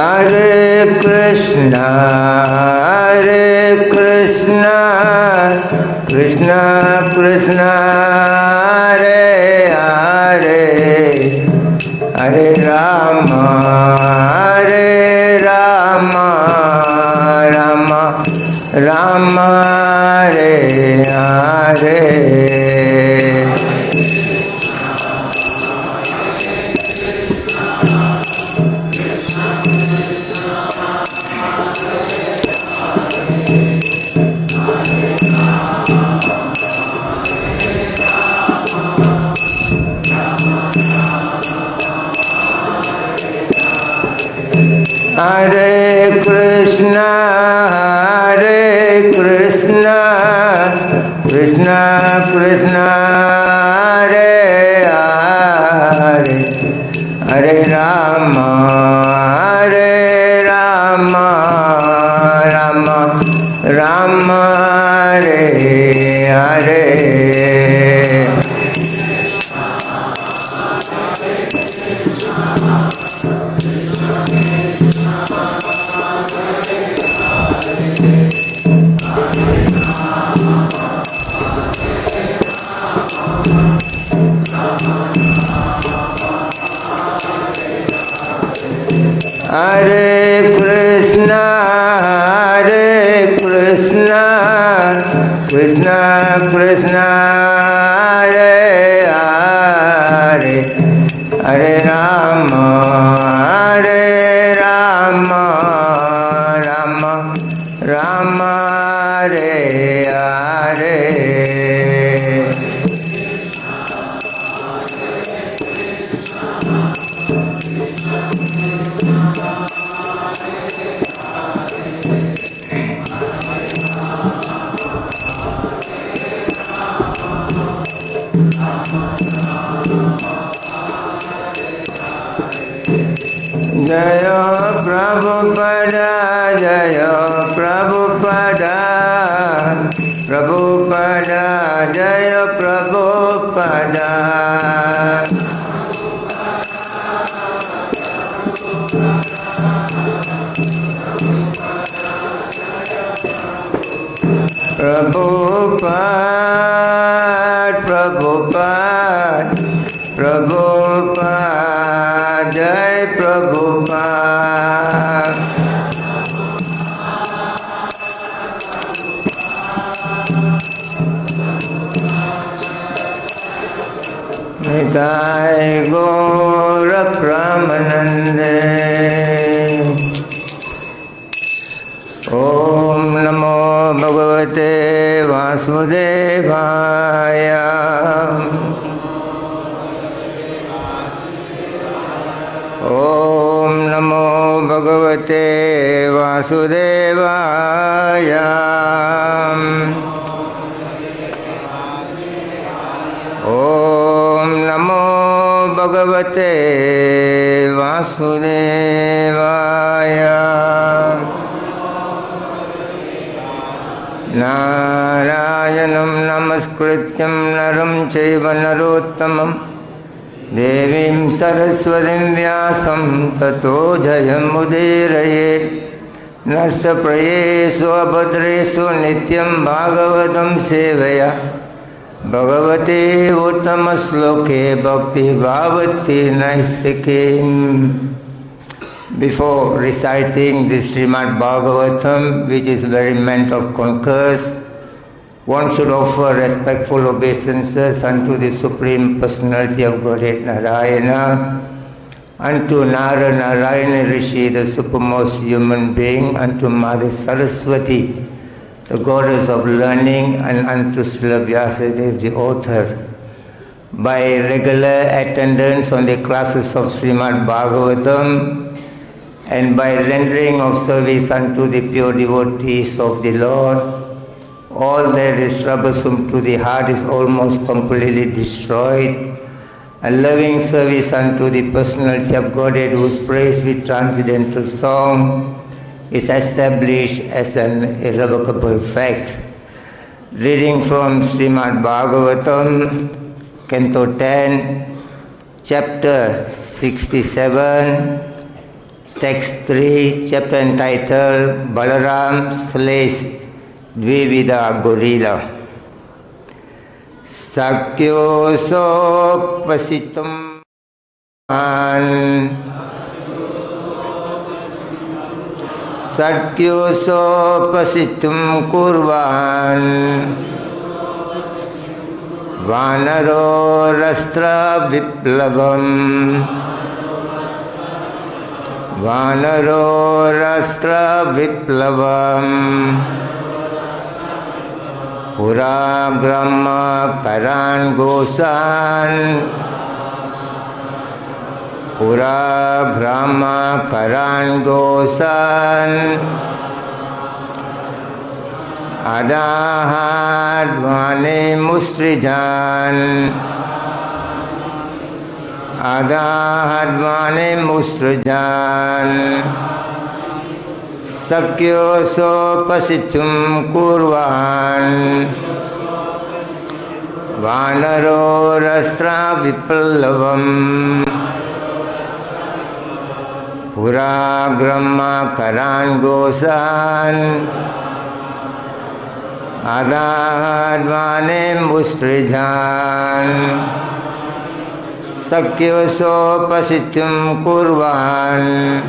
Hare Krishna, Krishna Krishna, Hare Hare, Hare Rama, Rama Rama, Hare Hare. Hare Krishna, Krishna Krishna, Hare Hare, Hare Rama, Rama Hare Hare. Hare Krishna, Krishna Krishna, Hare Hare, Hare Rama, Rama Hare Hare. Jaya Prabhupada, Jaya Prabhupada, Prabhupada, Jaya Prabhupada. Prabhupada, Prabhupada, Jai Prabhupada. Nitai Gaura Pramanande. Om Namo Bhagavate Vasudevaya. Om Namo Bhagavate Vasudevaya. Om Namo Bhagavate Vasudevaya. Narayanam namaskrityam naram chaiva narottamam devim saraswatim vyasam tato jayam udiraye. Nasta prayesu abhadresu nityam bhagavatam sevaya. Bhagavate uttama sloke bhakti bhavati naistike. Before reciting the Srimad Bhagavatam, which is very meant of concourse, one should offer respectful obeisances unto the Supreme Personality of Godhead Narayana, unto Nara Narayana Rishi, the supermost human being, unto Mother Saraswati, the goddess of learning, and unto Srila Vyasadeva, the author. By regular attendance on the classes of Srimad Bhagavatam, and by rendering of service unto the pure devotees of the Lord, all that is troublesome to the heart is almost completely destroyed. A loving service unto the personality of Godhead, whose praise with transcendental song is established as an irrevocable fact. Reading from Srimad Bhagavatam, Canto 10, Chapter 67, Text 3, chapter entitled Balaram slays Dvivida Gorilla. Sakyo so pasitum Sakyo so pasitum kurvan Vanaro rastra viplavam Vanaro rastra viplavam Pura Brahma Karan Gosan Pura Brahma Karan Gosan Adahad Vane Mustrijan Adahad Vane Mustrijan Sakyo so pasitum kurvan Vanaro rastra viplavam Pura Brahma Karan Gosan Adahad Vane Mustrijan Sakyo so pasitum kurvan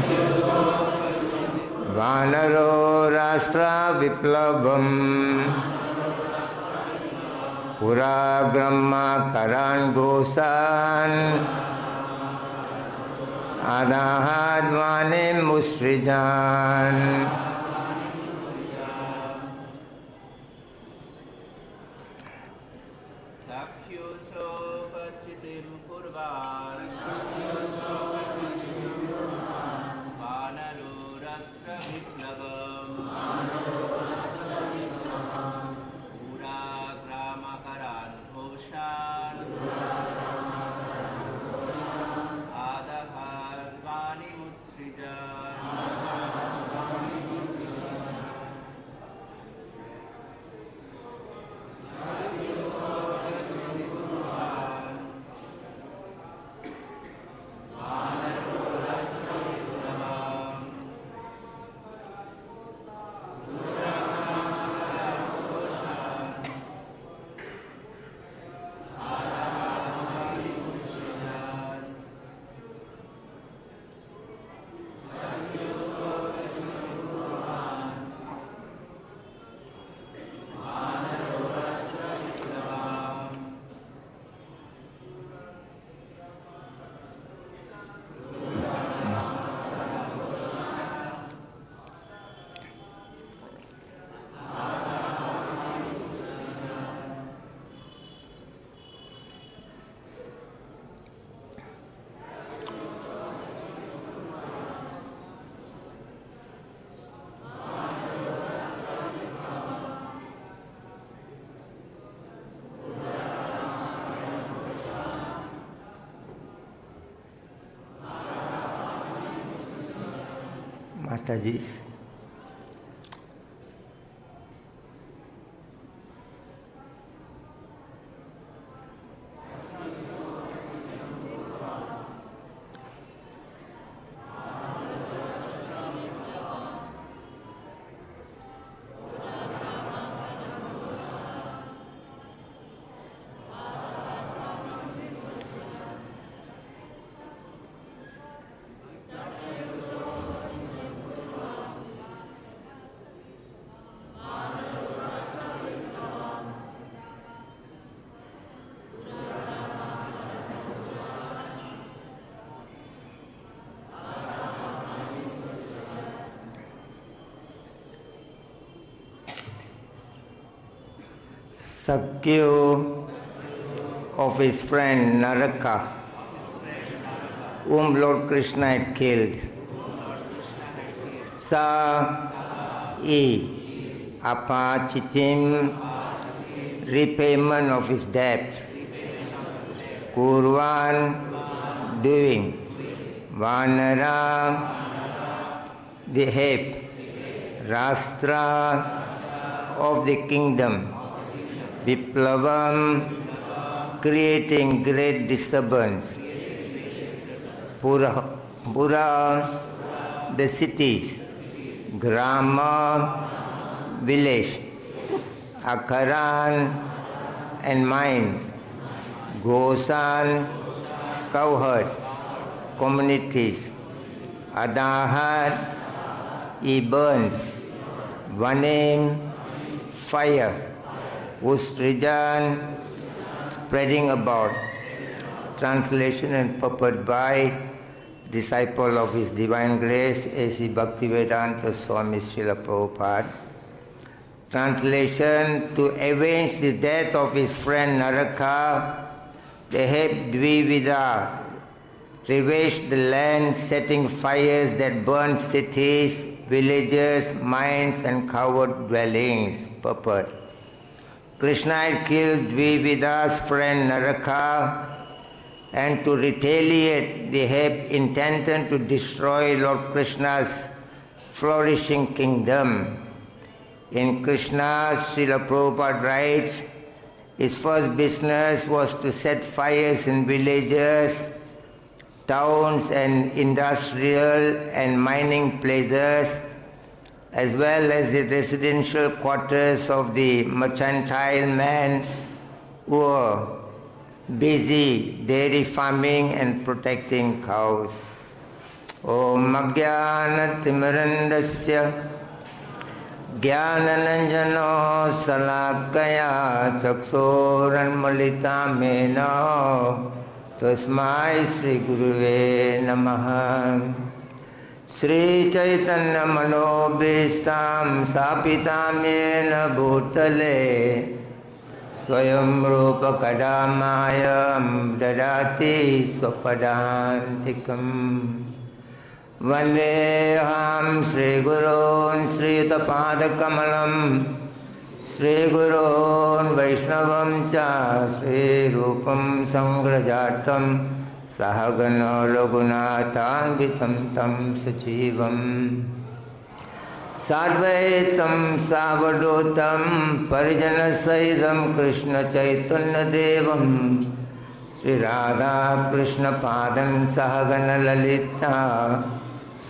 Vanaro rastra viplavam Pura Brahma Karan Gosan Adahad Vane Mustrijan. Masterji. Sakyo of his friend Naraka, whom Lord Krishna had killed. Sa e apachitim, repayment of his debt. Kurvan, doing. Vanara, the head. Rastra, of the kingdom. Viplavam, creating great disturbance. Pura, the cities, grama, village, akaran and mines, gosan, cowherd, communities, adahat, he burned, vanim, fire, ustrijan, spreading about. Translation and purport by disciple of His Divine Grace, A.C. Bhaktivedanta Swami Srila Prabhupada. Translation: to avenge the death of his friend Naraka, the head Dvivida ravaged the land, setting fires that burnt cities, villages, mines, and covered dwellings. Purport: Krishna had killed Dvivida's friend Naraka, and to retaliate, they have intended to destroy Lord Krishna's flourishing kingdom. In Krishna, Srila Prabhupada writes, his first business was to set fires in villages, towns, and industrial and mining places, as well as the residential quarters of the mercantile men who were busy dairy farming and protecting cows. Om Ajnana Timirandasya Jnananjano Salakaya Chaksoranmalita Mena Tasmai Sri Guruve Namaha. Sri Chaitanya Manobhistam Sapitam Yena Bhutale Swayam Rupa Kadamayam Dadati Swapadantikam. Vandeham Sri Gurun Sri Tapadakamalam Sri Gurun Vaishnavam Cha Sri Rupam Sangrajatam Sahagana Raghunathanvitam Tam Sachivam Sarvaitam Savadotam Parijana Saidam Krishna Chaitanya Devam Sri Radha Krishna Padan Sahagana Lalita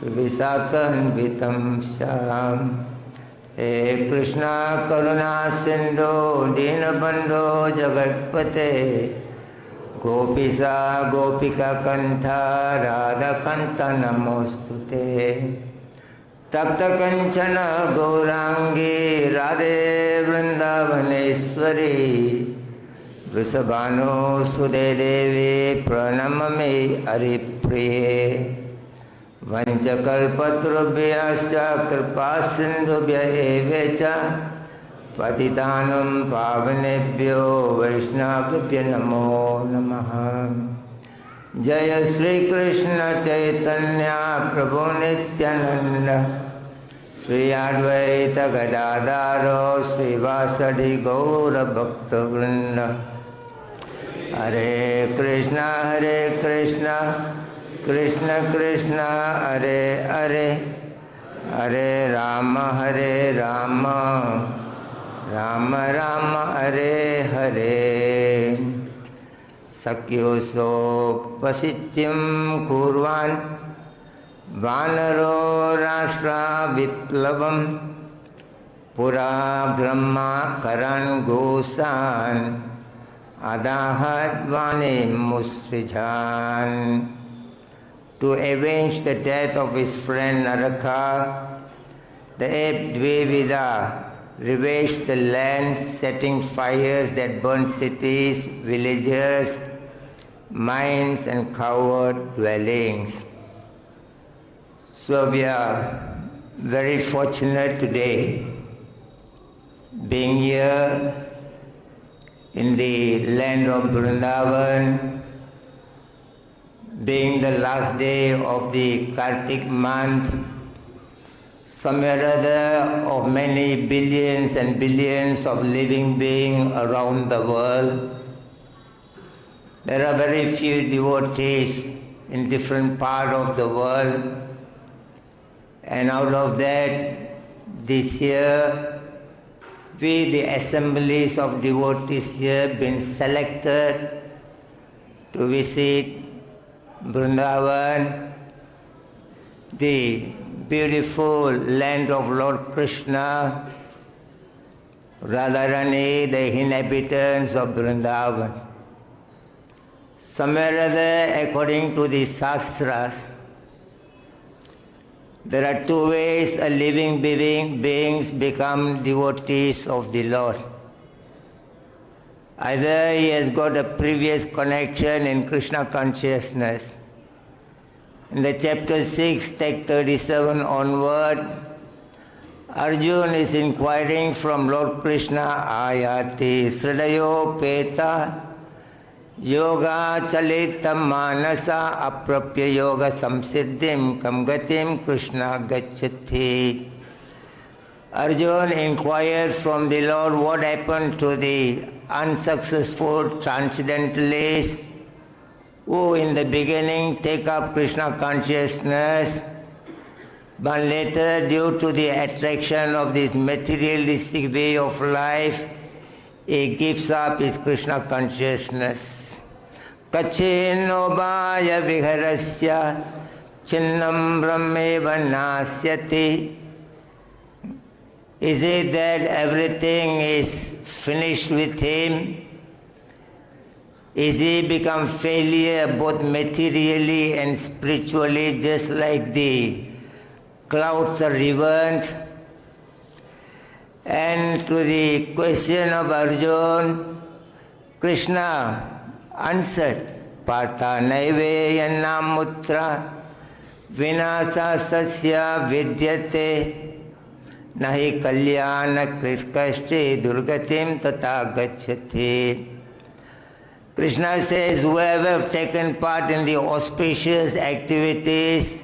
Visakhanvitam Sham. He Krishna Karuna Sindhu Dinabandho Jagatpate Gopisa Gopika Kantha Radha Kanta Namostute Tapta Kanchana Gaurangi Radhe Vrindavaneshwari Vrisabhanu Sude Devi Pranamame Haripriye Vanchakalpatrubhyascha kripa sindhubhya evacha patitanam pavanebhyo vaishnavibhyo namo namaha. Jaya Sri Krishna Chaitanya Prabhu Nityananda Sri Advaita Gadadharo Sri Vasadi Gaura Bhakta Vrinda. Hare Krishna Krishna Krishna Hare Hare Hare Rama Rama Rama Hare Hare. Sakyoso Pasityam Kurvan Vanaro Rashtra Viplavam Pura Brahma Karan Gosan Adahat Vani Musrijan. To avenge the death of his friend Naraka, the ape Dvivida ravaged the land, setting fires that burned cities, villages, mines, and covered dwellings. So we are very fortunate today being here in the land of Vrindavan, being the last day of the Kartik month, somewhere or other of many billions and billions of living beings around the world. There are very few devotees in different parts of the world, and out of that, this year, we, the assemblies of devotees here, been selected to visit Vrindavan, the beautiful land of Lord Krishna, Radharani, the inhabitants of Vrindavan. Somewhere or other, according to the Shastras, there are two ways a living beings become devotees of the Lord. Either he has got a previous connection in Krishna consciousness. In the chapter 6, text 37 onward, Arjuna is inquiring from Lord Krishna, Ayati Sridayo Peta Yoga Chalitam Manasa Aprapya Yoga Samsiddhim Kamgatim Krishna Gacchati. Arjuna inquired from the Lord what happened to the unsuccessful transcendentalists who in the beginning take up Krishna consciousness, but later due to the attraction of this materialistic way of life, he gives up his Krishna consciousness. Kachino bhaya viharasya chinnam brahmeva nasyati. Is it that everything is finished with him? Is he become failure both materially and spiritually, just like the clouds are reversed? And to the question of Arjuna, Krishna answered, Partha naiveyanam mutra vinasa sasya vidyate nahi kalyana kriskasche durgatim tata gacchati. Krishna says, whoever have taken part in the auspicious activities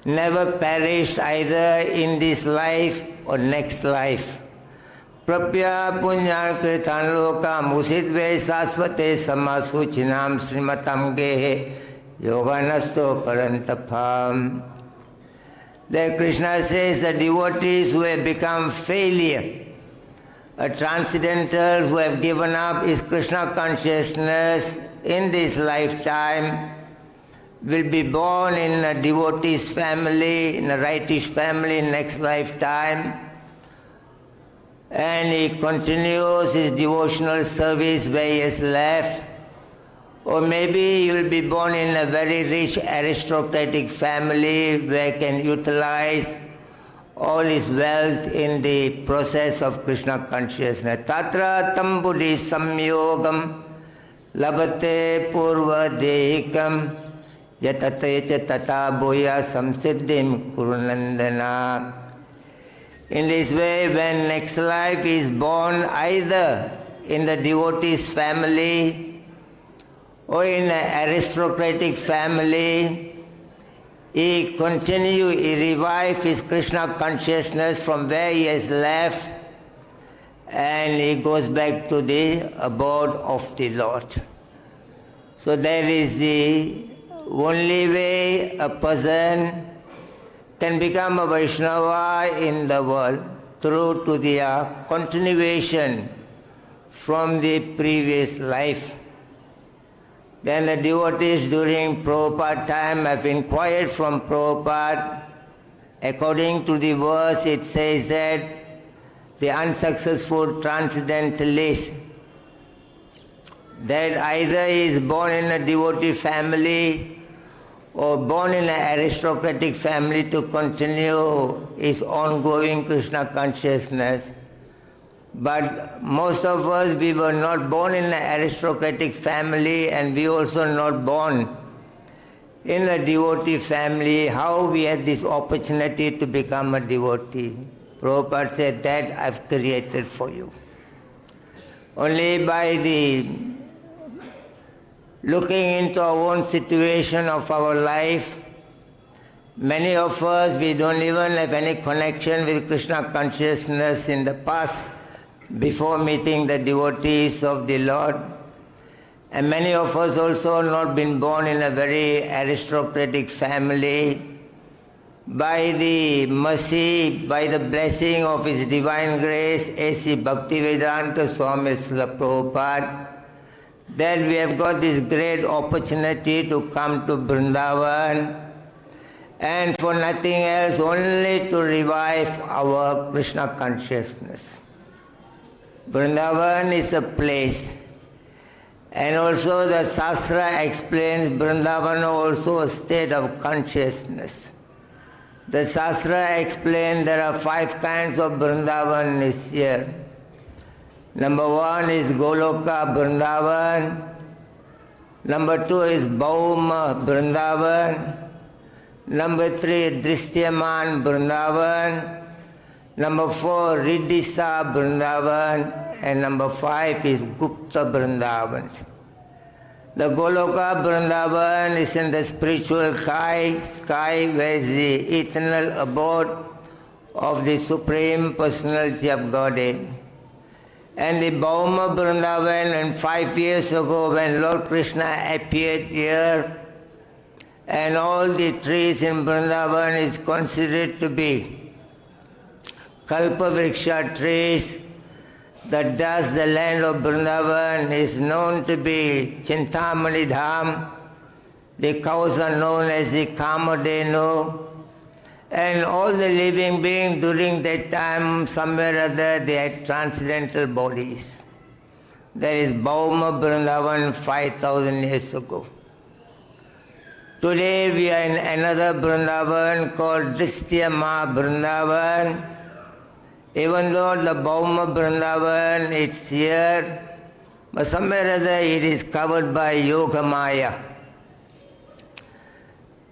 never perished either in this life or next life. Prapya punyan kritan lokam usitve sasvate samasuchinam srimatam gehe yoganasto parantapam. There Krishna says the devotees who have become failure, transcendentals who have given up his Krishna consciousness in this lifetime, will be born in a devotee's family, in a rightish family next lifetime, and he continues his devotional service where he has left. Or maybe he will be born in a very rich aristocratic family where he can utilize all his wealth in the process of Krishna consciousness. Tatra tam buddhi samyogam labate purva dehikam yatate tata boya samsiddhim kurunandana. In this way, when next life is born either in the devotee's family or in an aristocratic family, he revives his Krishna consciousness from where he has left, and he goes back to the abode of the Lord. So there is the only way a person can become a Vaishnava in the world, through to the continuation from the previous life. Then the devotees during Prabhupada time have inquired from Prabhupada. According to the verse, it says that the unsuccessful transcendentalist, that either he is born in a devotee family or born in an aristocratic family to continue his ongoing Krishna consciousness. But most of us, we were not born in an aristocratic family, and we also not born in a devotee family. How we had this opportunity to become a devotee? Prabhupada said that I've created for you. Only by the looking into our own situation of our life, many of us, we don't even have any connection with Krishna consciousness in the past, before meeting the devotees of the Lord. And many of us also not been born in a very aristocratic family. By the mercy, by the blessing of His divine grace, A.C. Bhaktivedanta Swami Srila Prabhupada, that we have got this great opportunity to come to Vrindavan and for nothing else, only to revive our Krishna consciousness. Vrindavan is a place, and also the Shastra explains Vrindavan also a state of consciousness. The Shastra explains there are 5 kinds of Vrindavan is here. Number 1 is Goloka Vrindavan. Number 2 is Bhauma Vrindavan. Number 3, Drishyaman Vrindavan. Number 4, Riddhisa Vrindavan. And number 5 is Gupta Vrindavan. The Goloka Vrindavan is in the spiritual sky where is the eternal abode of the Supreme Personality of Godhead. And the Bhauma Vrindavan, and 5 years ago when Lord Krishna appeared here, and all the trees in Vrindavan is considered to be Kalpavriksha trees. The dust, the land of Vrindavan, is known to be Chintamani Dham. The cows are known as the Kamadhenu. And all the living beings during that time, somewhere or other, they had transcendental bodies. There is Bhauma Vrindavan 5,000 years ago. Today we are in another Vrindavan called Drishyama Vrindavan. Even though the Bhauma Vrindavan is here, but somewhere or other it is covered by Yoga Maya.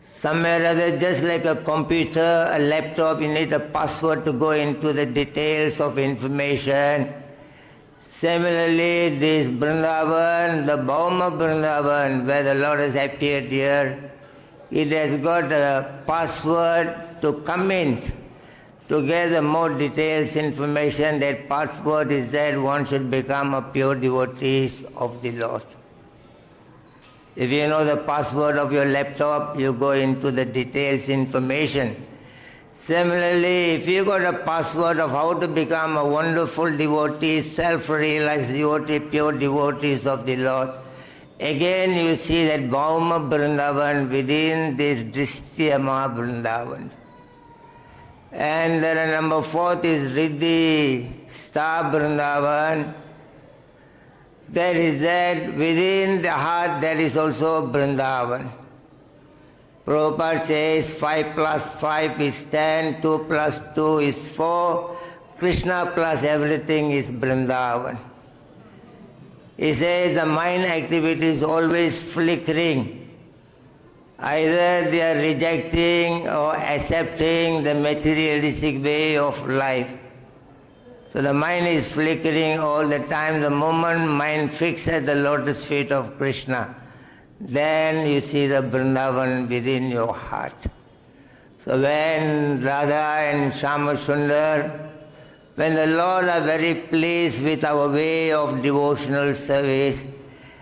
Somewhere or other, just like a computer, a laptop, you need a password to go into the details of information. Similarly, this Vrindavan, the Bhauma Vrindavan, where the Lord has appeared here, it has got a password to come in. To get the more details information, that password is that one should become a pure devotee of the Lord. If you know the password of your laptop, you go into the details information. Similarly, if you got a password of how to become a wonderful devotee, self-realized devotee, pure devotees of the Lord, again you see that Bhauma Vrindavan within this Drishyama Vrindavan. And then number 4 is Riddhi Sta Vrindavan. There is that within the heart there is also Vrindavan. Prabhupada says 5 plus 5 is 10, 2 plus 2 is 4, Krishna plus everything is Vrindavan. He says the mind activity is always flickering. Either they are rejecting or accepting the materialistic way of life. So the mind is flickering all the time. The moment mind fixes at the lotus feet of Krishna, then you see the Vrindavan within your heart. So when Radha and Shama Sundar, when the Lord are very pleased with our way of devotional service,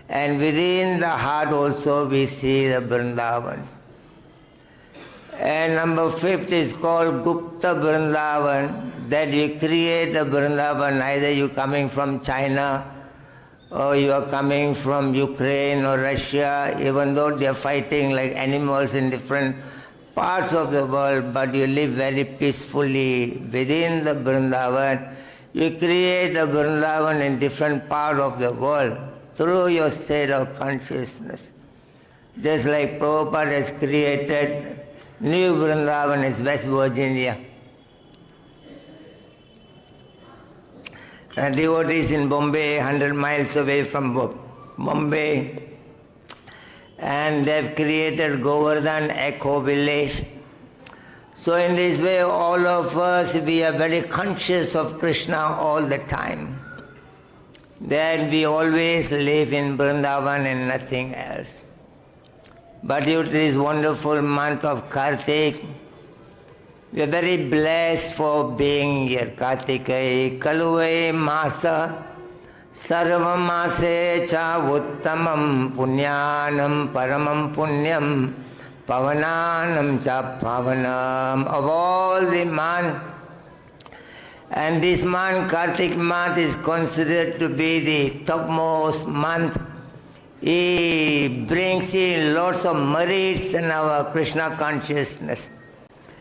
and within the heart also we see the Vrindavan. And number 5 is called Gupta Vrindavan, that you create a Vrindavan, either you coming from China or you are coming from Ukraine or Russia, even though they are fighting like animals in different parts of the world, but you live very peacefully within the Vrindavan. You create a Vrindavan in different parts of the world through your state of consciousness. Just like Prabhupada has created New Vrindavan is West Virginia. And devotees in Bombay, 100 miles away from Bombay, and they've created Govardhan Echo Village. So in this way, all of us, we are very conscious of Krishna all the time. That we always live in Vrindavan and nothing else. But due to this wonderful month of Kartik, we are very blessed for being here. Kartikai Kaluvai Masa Sarvam Mase Cha Uttamam Punyanam Paramam Punyam Pavananam Cha Pavanam. Of all the month, and this month, Kartik month, is considered to be the topmost month he brings in lots of merits in our Krishna consciousness.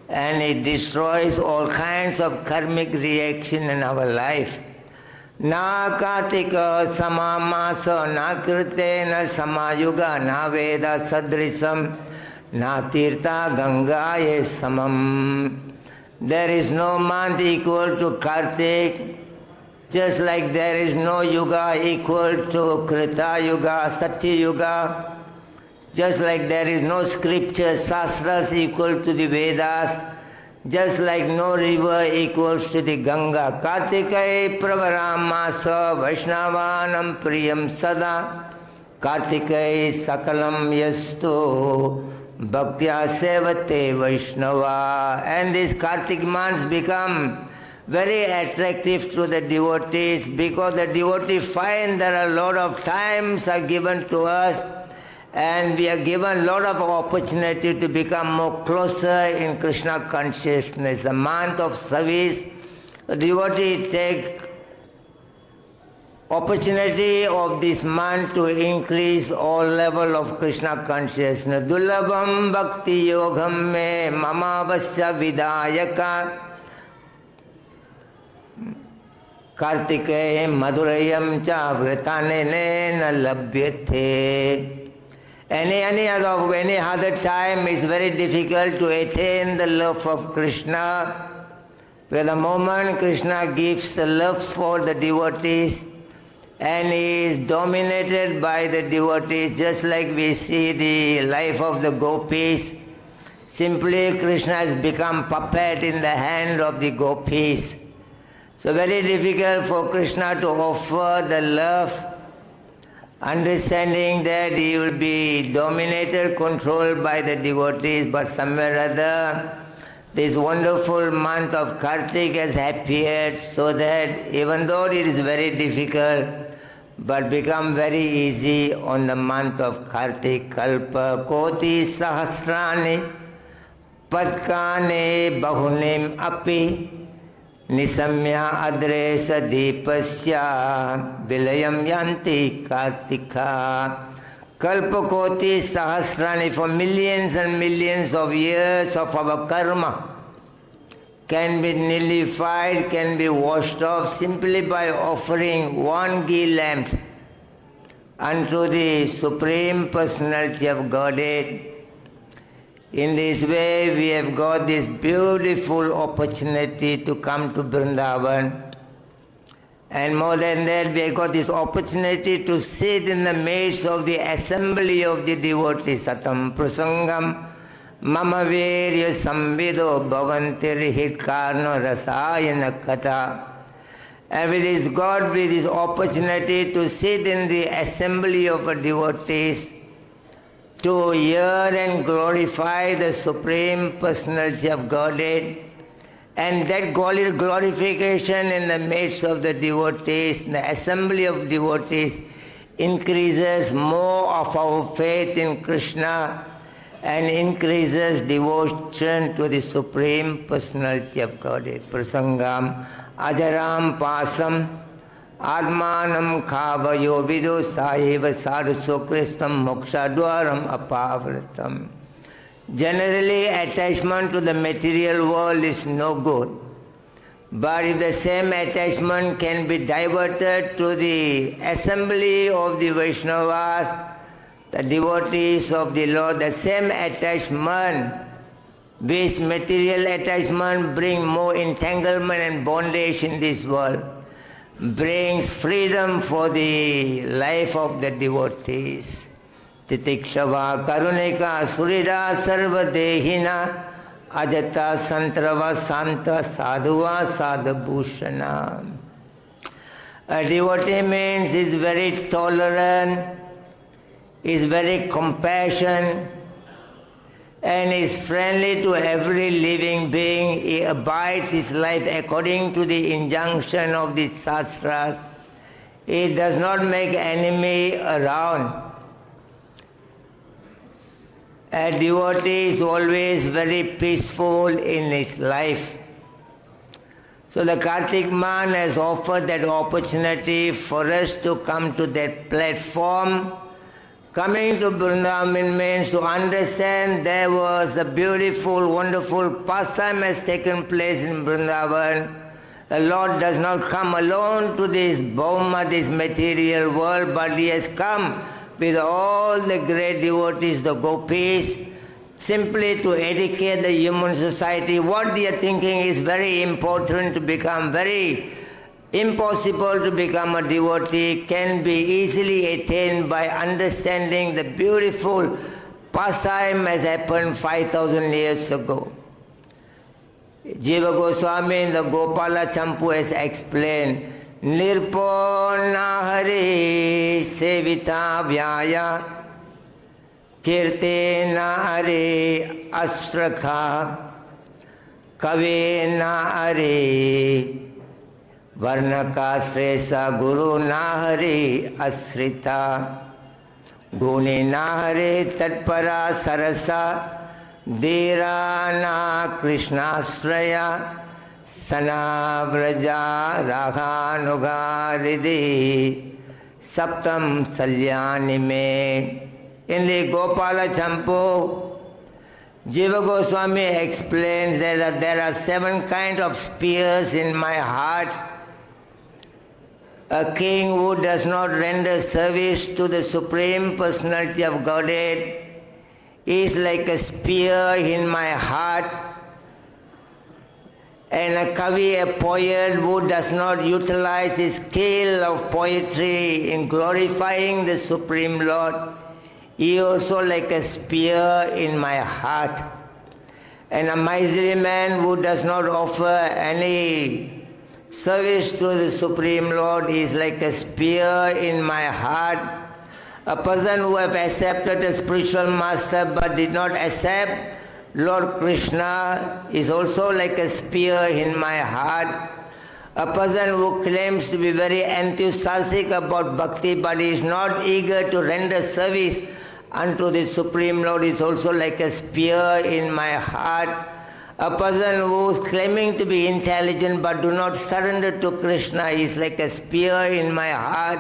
And he destroys all kinds of karmic reaction in our life. Na kartika samamasa na kirte na samayuga na veda sadrisam na tirtha gangaye samam. There is no month equal to Kartik, just like there is no yuga equal to Krita Yuga, Satya Yuga, just like there is no scripture, Sastras equal to the Vedas, just like no river equals to the Ganga. Kartikai Pravaramasa Vaishnavanam Priyam Sada Kartikai Sakalam Yastu Bhaktya Sevate Vaishnava. And these Kartik months become very attractive to the devotees because the devotees find there are a lot of times are given to us and we are given a lot of opportunity to become more closer in Krishna consciousness. The month of service, the devotee take opportunity of this month to increase all level of Krishna consciousness. Dullabam bhakti yogam me mama vasya vidayaka Kartike madhurayam cha vritane na labhyate. Any other time is very difficult to attain the love of Krishna. Where the moment Krishna gives the love for the devotees and he is dominated by the devotees, just like we see the life of the gopis. Simply Krishna has become puppet in the hand of the gopis. So very difficult for Krishna to offer the love, understanding that he will be dominated, controlled by the devotees, but somewhere or other, this wonderful month of Kartik has appeared so that even though it is very difficult, but become very easy on the month of Kartik. Kalpa koti sahasrani patkane bahunim api Nisamya adresa deepasya vilayam yanti kartika. Kalpakoti sahasrani, for millions and millions of years of our karma can be nullified, can be washed off simply by offering one ghee lamp unto the Supreme Personality of Godhead. In this way, we have got this beautiful opportunity to come to Vrindavan. And more than that, we have got this opportunity to sit in the midst of the assembly of the devotees. Satam prasangam mama virya samvido bhavantir hitkarno rasayana kata. And with this God, with this opportunity to sit in the assembly of devotees, to hear and glorify the Supreme Personality of Godhead, and that glorification in the midst of the devotees, in the assembly of devotees, increases more of our faith in Krishna and increases devotion to the Supreme Personality of Godhead. Prasangam ajaram pasam Atmanam khavayo vidu saheva sadhu kristam mokshadwaram apavritam. Generally, attachment to the material world is no good. But if the same attachment can be diverted to the assembly of the Vaishnavas, the devotees of the Lord, the same attachment, which material attachment bring more entanglement and bondage in this world, brings freedom for the life of the devotees. Titikshava karunika surida sarva dehina ajata santrava santa sadhuva sadhabhushana. A devotee means is very tolerant, is very compassionate, and is friendly to every living being. He abides his life according to the injunction of the Shastras. He does not make enemy around. A devotee is always very peaceful in his life. So the Kartik man has offered that opportunity for us to come to that platform Coming to Vrindavan means to understand there was a beautiful, wonderful pastime has taken place in Vrindavan. The Lord does not come alone to this Bhauma, this material world, but He has come with all the great devotees, the gopis, simply to educate the human society. What they are thinking is very important to become very impossible to become a devotee can be easily attained by understanding the beautiful pastime has happened 5,000 years ago. Jiva Goswami in the Gopala Champu has explained, Nirpo Nahare Sevita Vyaya Kirte Nahare Asrakha Kave Nahare Varnaka Sresa Guru Nahare Asrita Guni Nahare Tatpara Sarasa Dhirana Krishnasraya Sanavraja Raghanugaridhi Saptam Salyanime. In the Gopala Champu, Jiva Goswami explains that there are 7 kinds of spears in my heart. A king who does not render service to the Supreme Personality of Godhead is like a spear in my heart, and a kavi, a poet who does not utilize his skill of poetry in glorifying the Supreme Lord, he also like a spear in my heart. And a miserly man who does not offer any service to the Supreme Lord is like a spear in my heart. A person who has accepted a spiritual master but did not accept Lord Krishna is also like a spear in my heart. A person who claims to be very enthusiastic about bhakti but is not eager to render service unto the Supreme Lord is also like a spear in my heart. A person who is claiming to be intelligent but do not surrender to Krishna is like a spear in my heart.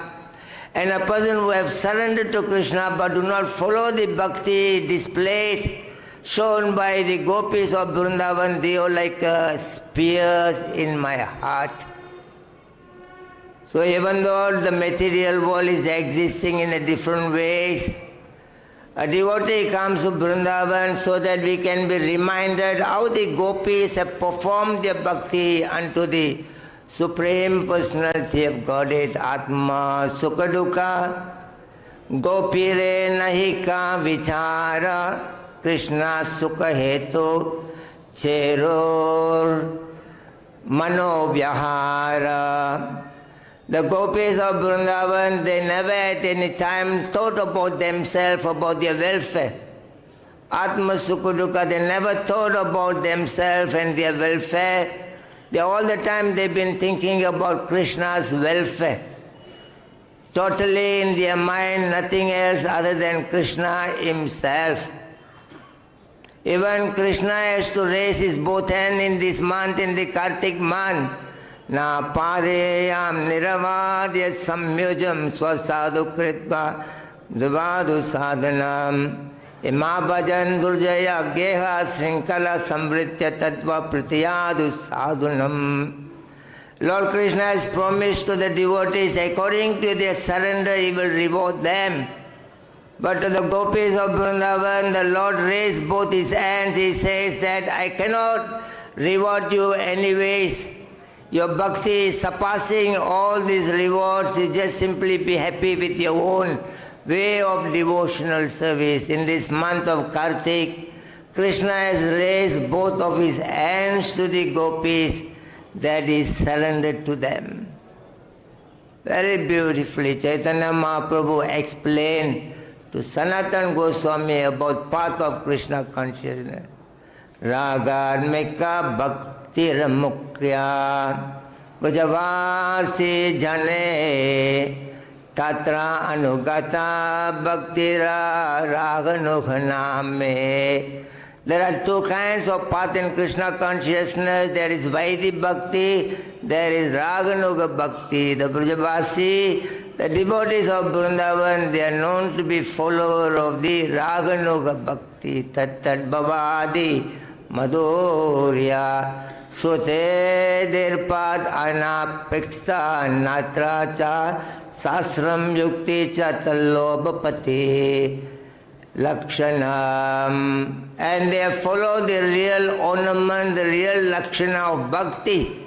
And a person who has surrendered to Krishna but do not follow the bhakti displayed, shown by the gopis of Vrindavan, they are like spears in my heart. So even though the material world is existing in a different ways, a devotee comes to Vrindavan so that we can be reminded how the gopis have performed their bhakti unto the Supreme Personality of Godhead, Atma Sukhaduka, Gopire Nahika Vichara, Krishna Sukha Hetu, Cheror Mano Vyahara. The gopis of Vrindavan, they never at any time thought about themselves, about their welfare. Atma Sukhaduka, they never thought about themselves and their welfare. All the time they've been thinking about Krishna's welfare. Totally in their mind, nothing else other than Krishna himself. Even Krishna has to raise his both hands in this month, in the Kartik month. Na pareyam niravadya samyujam swasadu kritva dvadu sadhanam ima bhajan durjaya geha srinkala samvritya tattva pritiyadu sadhunam. Lord Krishna has promised to the devotees, according to their surrender, He will reward them. But to the gopis of Vrindavan, the Lord raised both His hands. He says that I cannot reward you anyways. Your bhakti is surpassing all these rewards. You just simply be happy with your own way of devotional service. In this month of Kartik, Krishna has raised both of His hands to the gopis that is surrendered to them. Very beautifully, Chaitanya Mahaprabhu explained to Sanatana Goswami about path of Krishna consciousness. Ragadmika bhaktir mukya bhajavasi jane tatra anugata bhaktira raganukhaname. There are 2 kinds of path in Krishna consciousness. There is Vaidhi Bhakti, there is Raganuga Bhakti. The Brajavasi the devotees of Vrindavan, they are known to be follower of the Raganuga Bhakti, Tat Tat Bhavadi Madhurya. Sute Dirpad Anapeksta Natra Cha Sasram Yukti Cha Talobapati Lakshanam. And they follow the real ornament, the real Lakshana of Bhakti.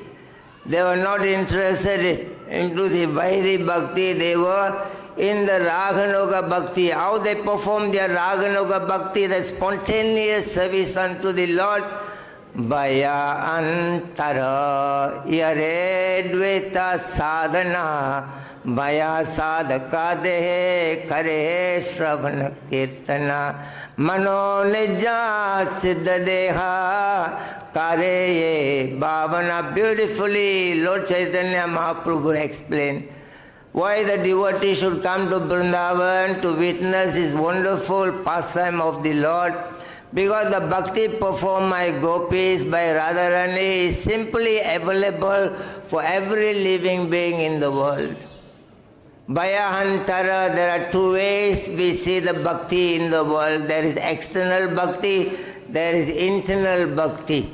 They were not interested into the Vairi Bhakti, they were in the Raganuga Bhakti. How they perform their Raganuga Bhakti, the spontaneous service unto the Lord. Baya antara yare dveta sadhana Baya sadhaka dehe kare shravana kirtana Mano nija siddha deha kare ye bhavana. Beautifully Lord Chaitanya Mahaprabhu explained why the devotee should come to Vrindavan to witness this wonderful pastime of the Lord. Because the bhakti performed by gopis, by Radharani is simply available for every living being in the world. Bhayahantara, there are two ways we see the bhakti in the world. There is external bhakti, there is internal bhakti.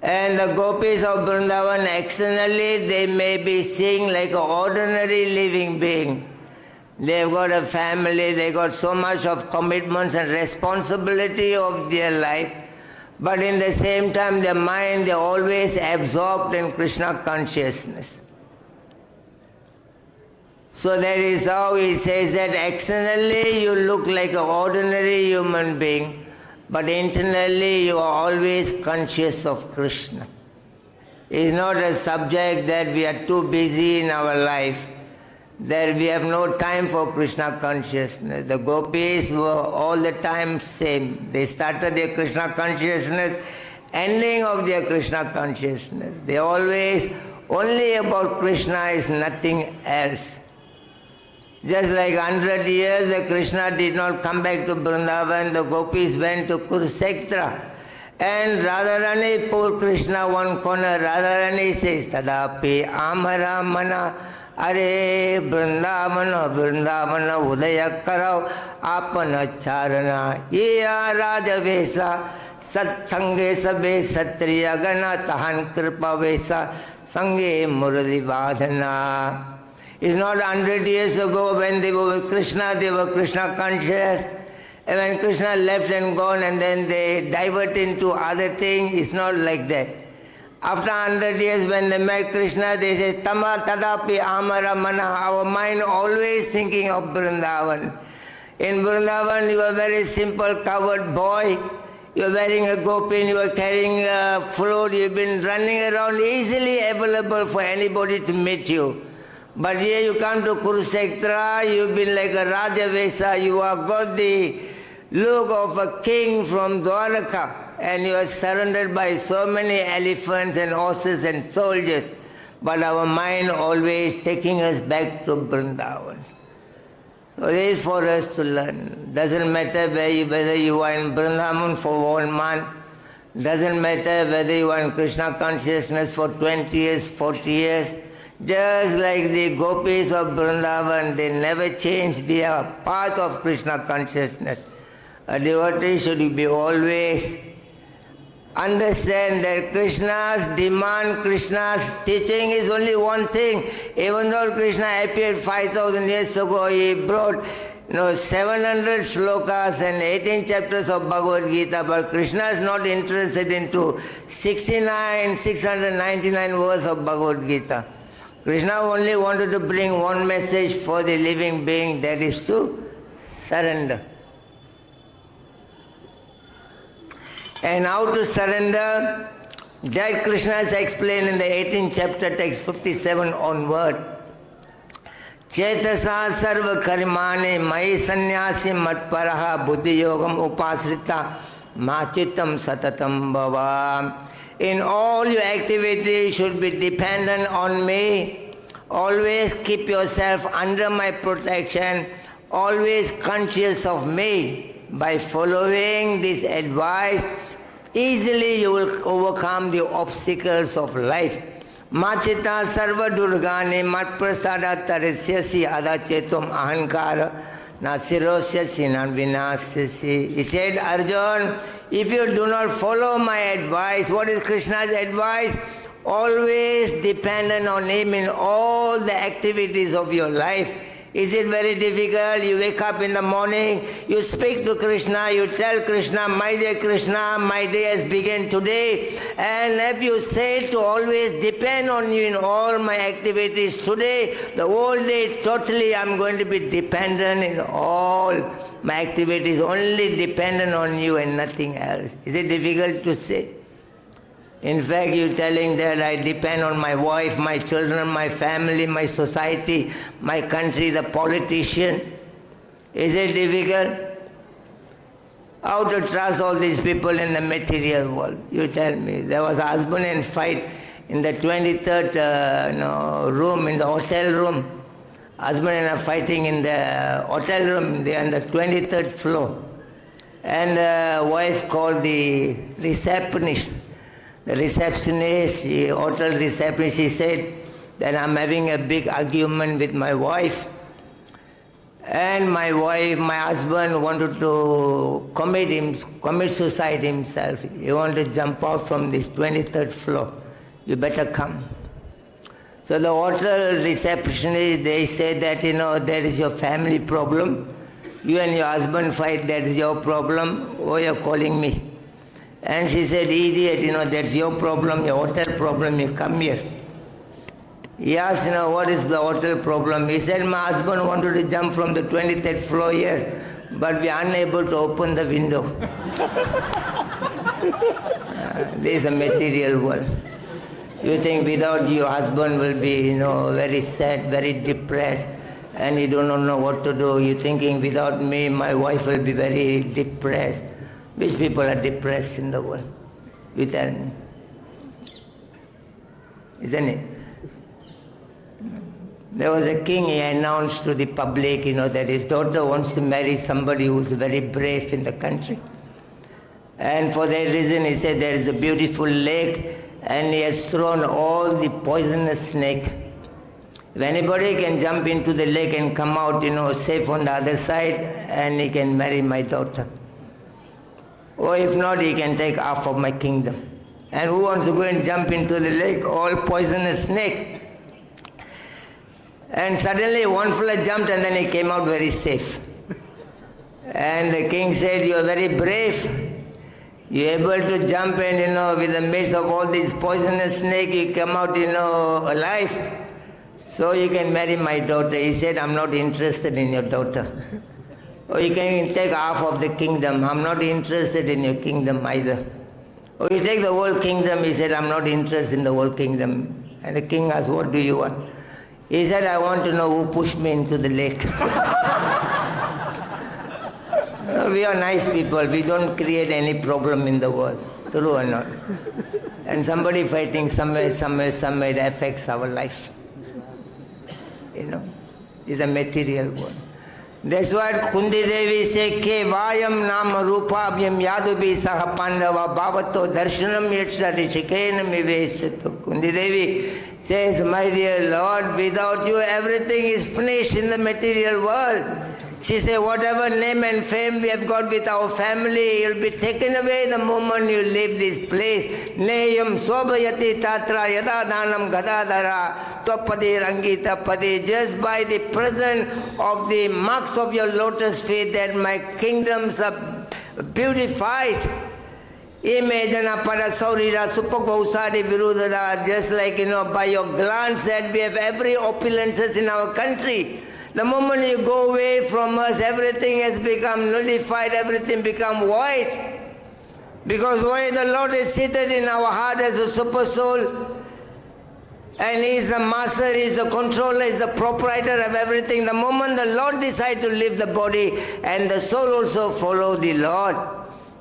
And the gopis of Vrindavan, externally they may be seeing like an ordinary living being. They've got a family, they got so much of commitments and responsibility of their life. But in the same time, their mind, they're always absorbed in Krishna consciousness. So that is how he says that externally you look like an ordinary human being, but internally you are always conscious of Krishna. It's not a subject that we are too busy in our life, that we have no time for Krishna consciousness. The gopis were all the time same. They started their Krishna consciousness, ending of their Krishna consciousness. They always, only about Krishna is nothing else. Just like 100 years, the Krishna did not come back to Vrindavan, the gopis went to Kurukshetra. And Radharani pulled Krishna one corner. Radharani says, Tadapi Amara Mana Are Vrindavana Vrindavana Udaya Karau Apana Charana Iya Rajavesa Sat Sange Sabe Satriya Gana Tahan Kripa Vesa Sange Murali Vadhana. It's not 100 years ago when they were with Krishna, they were Krishna conscious. And when Krishna left and gone and then they divert into other things, it's not like that. After 100 years when they met Krishna, they say, Tama Tadapi Amara Mana, our mind always thinking of Vrindavan. In Vrindavan, you are a very simple covered boy. You are wearing a gopin, you are carrying a float, you have been running around, easily available for anybody to meet you. But here you come to Kurukshetra, you've been like a Rajavesa, you have got the look of a king from Dwaraka, and you are surrounded by so many elephants and horses and soldiers. But our mind always taking us back to Vrindavan. So this is for us to learn. Doesn't matter whether you are in Vrindavan for 1 month, doesn't matter whether you are in Krishna consciousness for 20 years, 40 years. Just like the gopis of Vrindavan, they never change their path of Krishna consciousness. A devotee should be always understand that Krishna's demand, Krishna's teaching is only one thing. Even though Krishna appeared 5,000 years ago, he brought 700 slokas and 18 chapters of Bhagavad Gita, but Krishna is not interested into 699 verses of Bhagavad Gita. Krishna only wanted to bring one message for the living being, that is to surrender. And how to surrender, that Krishna has explained in the 18th chapter, text 57 onward. Chetasa sarva karimane mai sannyasi matparaha buddhi yogam upasrita machitam satatam bhava. In all your activities should be dependent on me. Always keep yourself under my protection. Always conscious of me. By following this advice, easily you will overcome the obstacles of life. Machita sarva durgane mat prasada tarasyasi adachetum ahankara nasirosyasi nan vinasyasi. He said, Arjun, if you do not follow my advice, what is Krishna's advice? Always dependent on him in all the activities of your life. Is it very difficult? You wake up in the morning, you speak to Krishna, you tell Krishna, my dear Krishna, my day has begun today. And if you say to always depend on you in all my activities today, the whole day totally I'm going to be dependent in all my activities, only dependent on you and nothing else. Is it difficult to say? In fact, you're telling that I depend on my wife, my children, my family, my society, my country, the politician. Is it difficult? How to trust all these people in the material world? You tell me. There was a husband and fight in the 23rd room, in the hotel room. Husband and wife fighting in the hotel room, they are on the 23rd floor. And the wife called the receptionist. The receptionist, the hotel receptionist, she said that I'm having a big argument with my wife. And my husband wanted to commit suicide himself. He wanted to jump out from this 23rd floor. You better come. So the hotel receptionist, they said that, there is your family problem. You and your husband fight, that is your problem. Oh, you're calling me. And she said, idiot, that's your problem, your hotel problem, you come here. He asked, what is the hotel problem? He said, my husband wanted to jump from the 23rd floor here, but we are unable to open the window. This is a material world. You think without your husband will be, very sad, very depressed, and you do not know what to do. You're thinking without me, my wife will be very depressed. Which people are depressed in the world? You tell me. Isn't it? There was a king, he announced to the public, that his daughter wants to marry somebody who's very brave in the country. And for that reason, he said there is a beautiful lake, and he has thrown all the poisonous snake. If anybody can jump into the lake and come out, safe on the other side, and he can marry my daughter. Or if not, he can take half of my kingdom. And who wants to go and jump into the lake? All poisonous snake. And suddenly one fella jumped and then he came out very safe. And the king said, you are very brave. You are able to jump and, with the midst of all these poisonous snake, you come out, alive. So you can marry my daughter. He said, I'm not interested in your daughter. Or you can take half of the kingdom. I'm not interested in your kingdom either. Or you take the whole kingdom. He said, I'm not interested in the whole kingdom. And the king asked, what do you want? He said, I want to know who pushed me into the lake. We are nice people. We don't create any problem in the world. True or not? And somebody fighting somewhere, it affects our life. It's a material world. That's why Kundi Devi said, Ke vayam nama rupabhyam yadubi saha pandava bhavato darshanam yatsa rishikena mivesyato. Kundi Devi says, my dear Lord, without you everything is finished in the material world. She said, whatever name and fame we have got with our family, it will be taken away the moment you leave this place. Neyam sobhayati tatra yada dhanam gadadara topadi rangita padi. Just by the presence of the marks of your lotus feet that my kingdoms are beautified. Imagina parasaurira supakvausadi virudada. Just like, by your glance that we have every opulences in our country. The moment you go away from us, everything has become nullified, everything become white. Because why the Lord is seated in our heart as a super soul, and He is the master, He is the controller, He is the proprietor of everything. The moment the Lord decides to leave the body, and the soul also follow the Lord.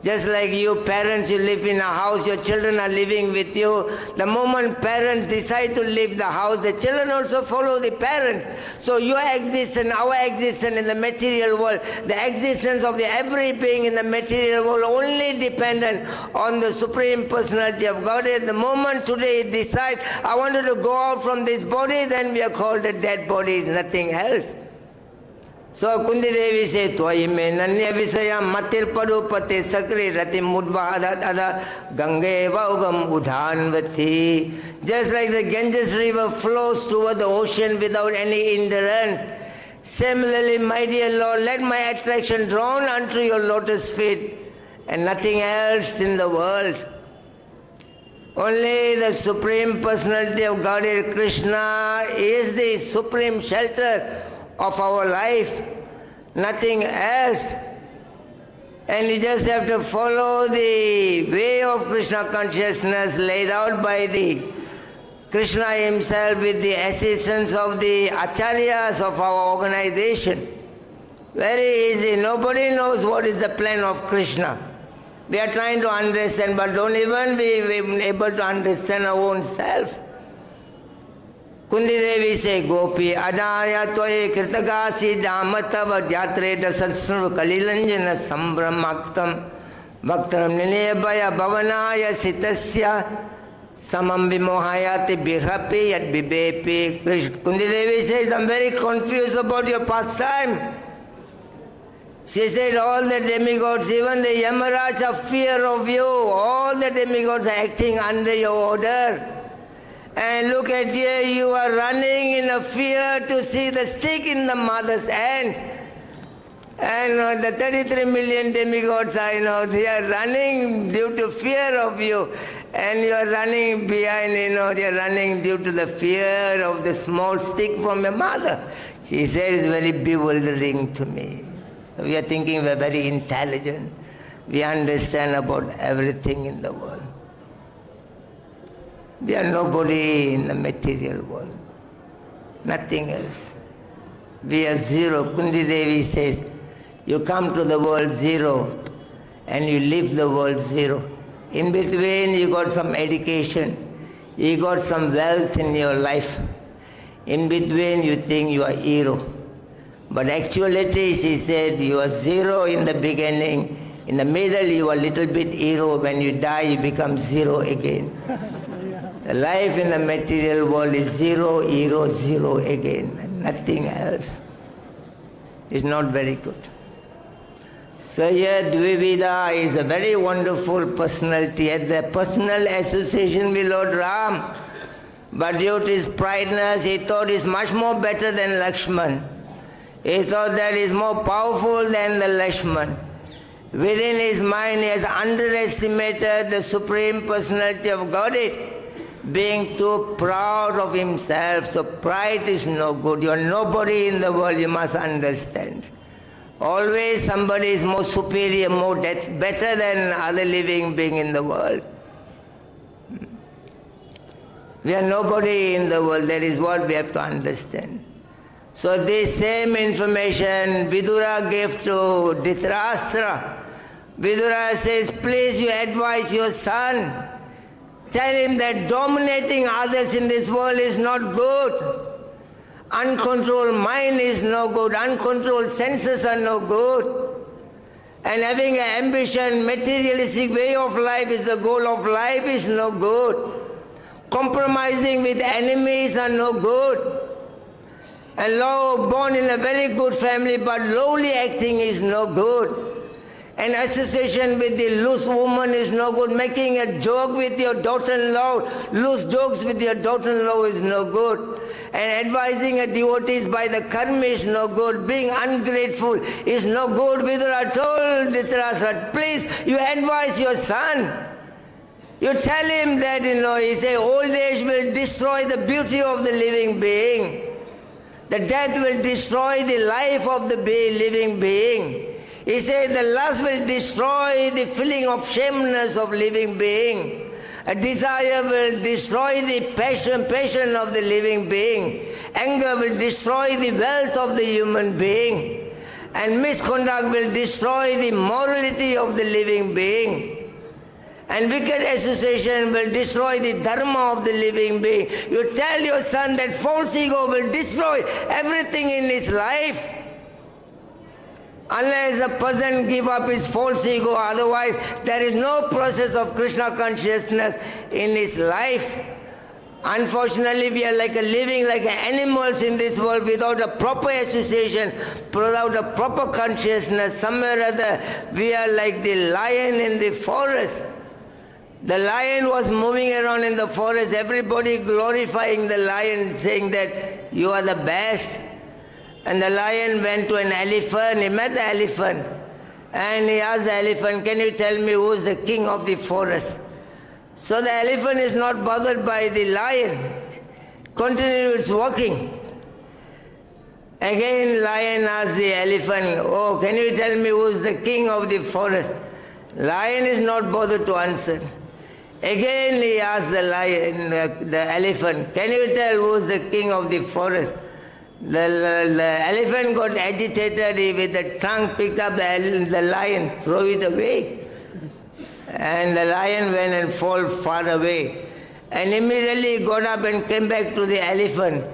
Just like you parents, you live in a house, your children are living with you. The moment parents decide to leave the house, the children also follow the parents. So your existence, our existence in the material world, the existence of every being in the material world only dependent on the Supreme Personality of Godhead. The moment today it decides, I wanted to go out from this body, then we are called a dead body, nothing else. So Kundi Devi said, Twaime Nanya Visaya Matir Padupate Sakri Rati Mudvahada Ada Gange Vaugam Udhanvati. Just like the Ganges river flows toward the ocean without any hindrance, similarly, my dear Lord, let my attraction drawn unto your lotus feet and nothing else in the world. Only the Supreme Personality of Godhead Krishna is the supreme shelter of our life, nothing else. And you just have to follow the way of Krishna consciousness laid out by the Krishna himself with the assistance of the acharyas of our organization. Very easy. Nobody knows what is the plan of Krishna. We are trying to understand, but don't even be able to understand our own self. Kundi Devi say, Gopi, Adaya Toye Kirtagasi Damatava Dhyatre Dasatsru Kalilanjana Sambramaktam Bhaktaram Ninebaya Bhavanaya Sitasya Samam Vimohayati Birhapi Yat Bibepi. Kundi Devi says, I'm very confused about your pastime. She said, all the demigods, even the Yamaraj have fear of you. All the demigods are acting under your order. And look at here, you are running in a fear to see the stick in the mother's hand. And the 33 million demigods, they are running due to fear of you. And you are running behind, they are running due to the fear of the small stick from your mother. She said, it's very bewildering to me. We are thinking we are very intelligent. We understand about everything in the world. We are nobody in the material world. Nothing else. We are zero. Kundi Devi says, you come to the world zero and you leave the world zero. In between you got some education, you got some wealth in your life. In between you think you are hero. But actuality, she said, you are zero in the beginning. In the middle you are a little bit hero. When you die you become zero again. The life in the material world is zero, hero, zero again. Nothing else. It's not very good. So here Dvivida is a very wonderful personality. Had the personal association with Lord Ram. But due to his prideness, he thought he's much more better than Lakshman. He thought that he's more powerful than the Lakshman. Within his mind, he has underestimated the Supreme Personality of Godhead, being too proud of himself. So pride is no good. You are nobody in the world, you must understand. Always somebody is more superior, more better than other living being in the world. We are nobody in the world. That is what we have to understand. So this same information Vidura gave to Dhritarashtra. Vidura says, please you advise your son. Tell him that dominating others in this world is not good. Uncontrolled mind is no good. Uncontrolled senses are no good. And having an ambition, materialistic way of life is the goal of life is no good. Compromising with enemies are no good. And born in a very good family but lowly acting is no good. And association with the loose woman is no good. Making a joke with your daughter-in-law, loose jokes with your daughter-in-law is no good. And advising a devotees by the karma is no good. Being ungrateful is no good. Vidura told Dhritarashtra, please, you advise your son. You tell him that, he said, old age will destroy the beauty of the living being. The death will destroy the life of the living being. He said the lust will destroy the feeling of shameness of living being. A desire will destroy the passion of the living being. Anger will destroy the wealth of the human being. And misconduct will destroy the morality of the living being. And wicked association will destroy the dharma of the living being. You tell your son that false ego will destroy everything in his life. Unless a person give up his false ego, otherwise there is no process of Krishna consciousness in his life. Unfortunately, we are living like animals in this world without a proper association, without a proper consciousness. Somewhere or other, we are like the lion in the forest. The lion was moving around in the forest, everybody glorifying the lion, saying that you are the best. And the lion went to an elephant, he met the elephant, and he asked the elephant, can you tell me who is the king of the forest? So the elephant is not bothered by the lion, continues walking. Again lion asked the elephant, oh, can you tell me who is the king of the forest? Lion is not bothered to answer. Again he asked the lion, the elephant, can you tell who is the king of the forest? The elephant got agitated, he with the tongue picked up the lion, throw it away. And the lion went and fell far away. And immediately got up and came back to the elephant.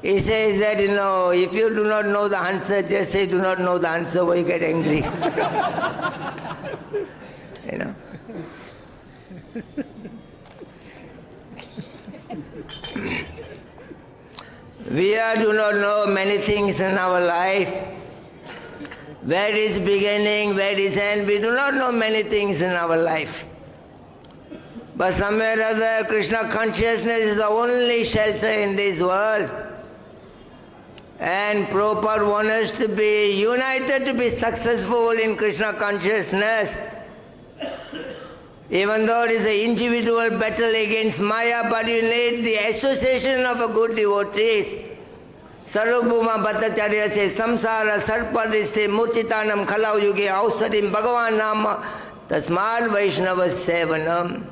He says that, if you do not know the answer, just say do not know the answer, why you get angry. We do not know many things in our life. Where is beginning, where is end? We do not know many things in our life. But somewhere or other, Krishna consciousness is the only shelter in this world. And Prabhupada wants us to be united, to be successful in Krishna consciousness. Even though it is an individual battle against Maya, but you need the association of a good devotees. Sarvabhuma Bhattacharya says, Samsara Sarpadiste Murtitanam Khalau Yuge Ausadim Bhagavan Nama Tasmad Vaishnava Sevanam.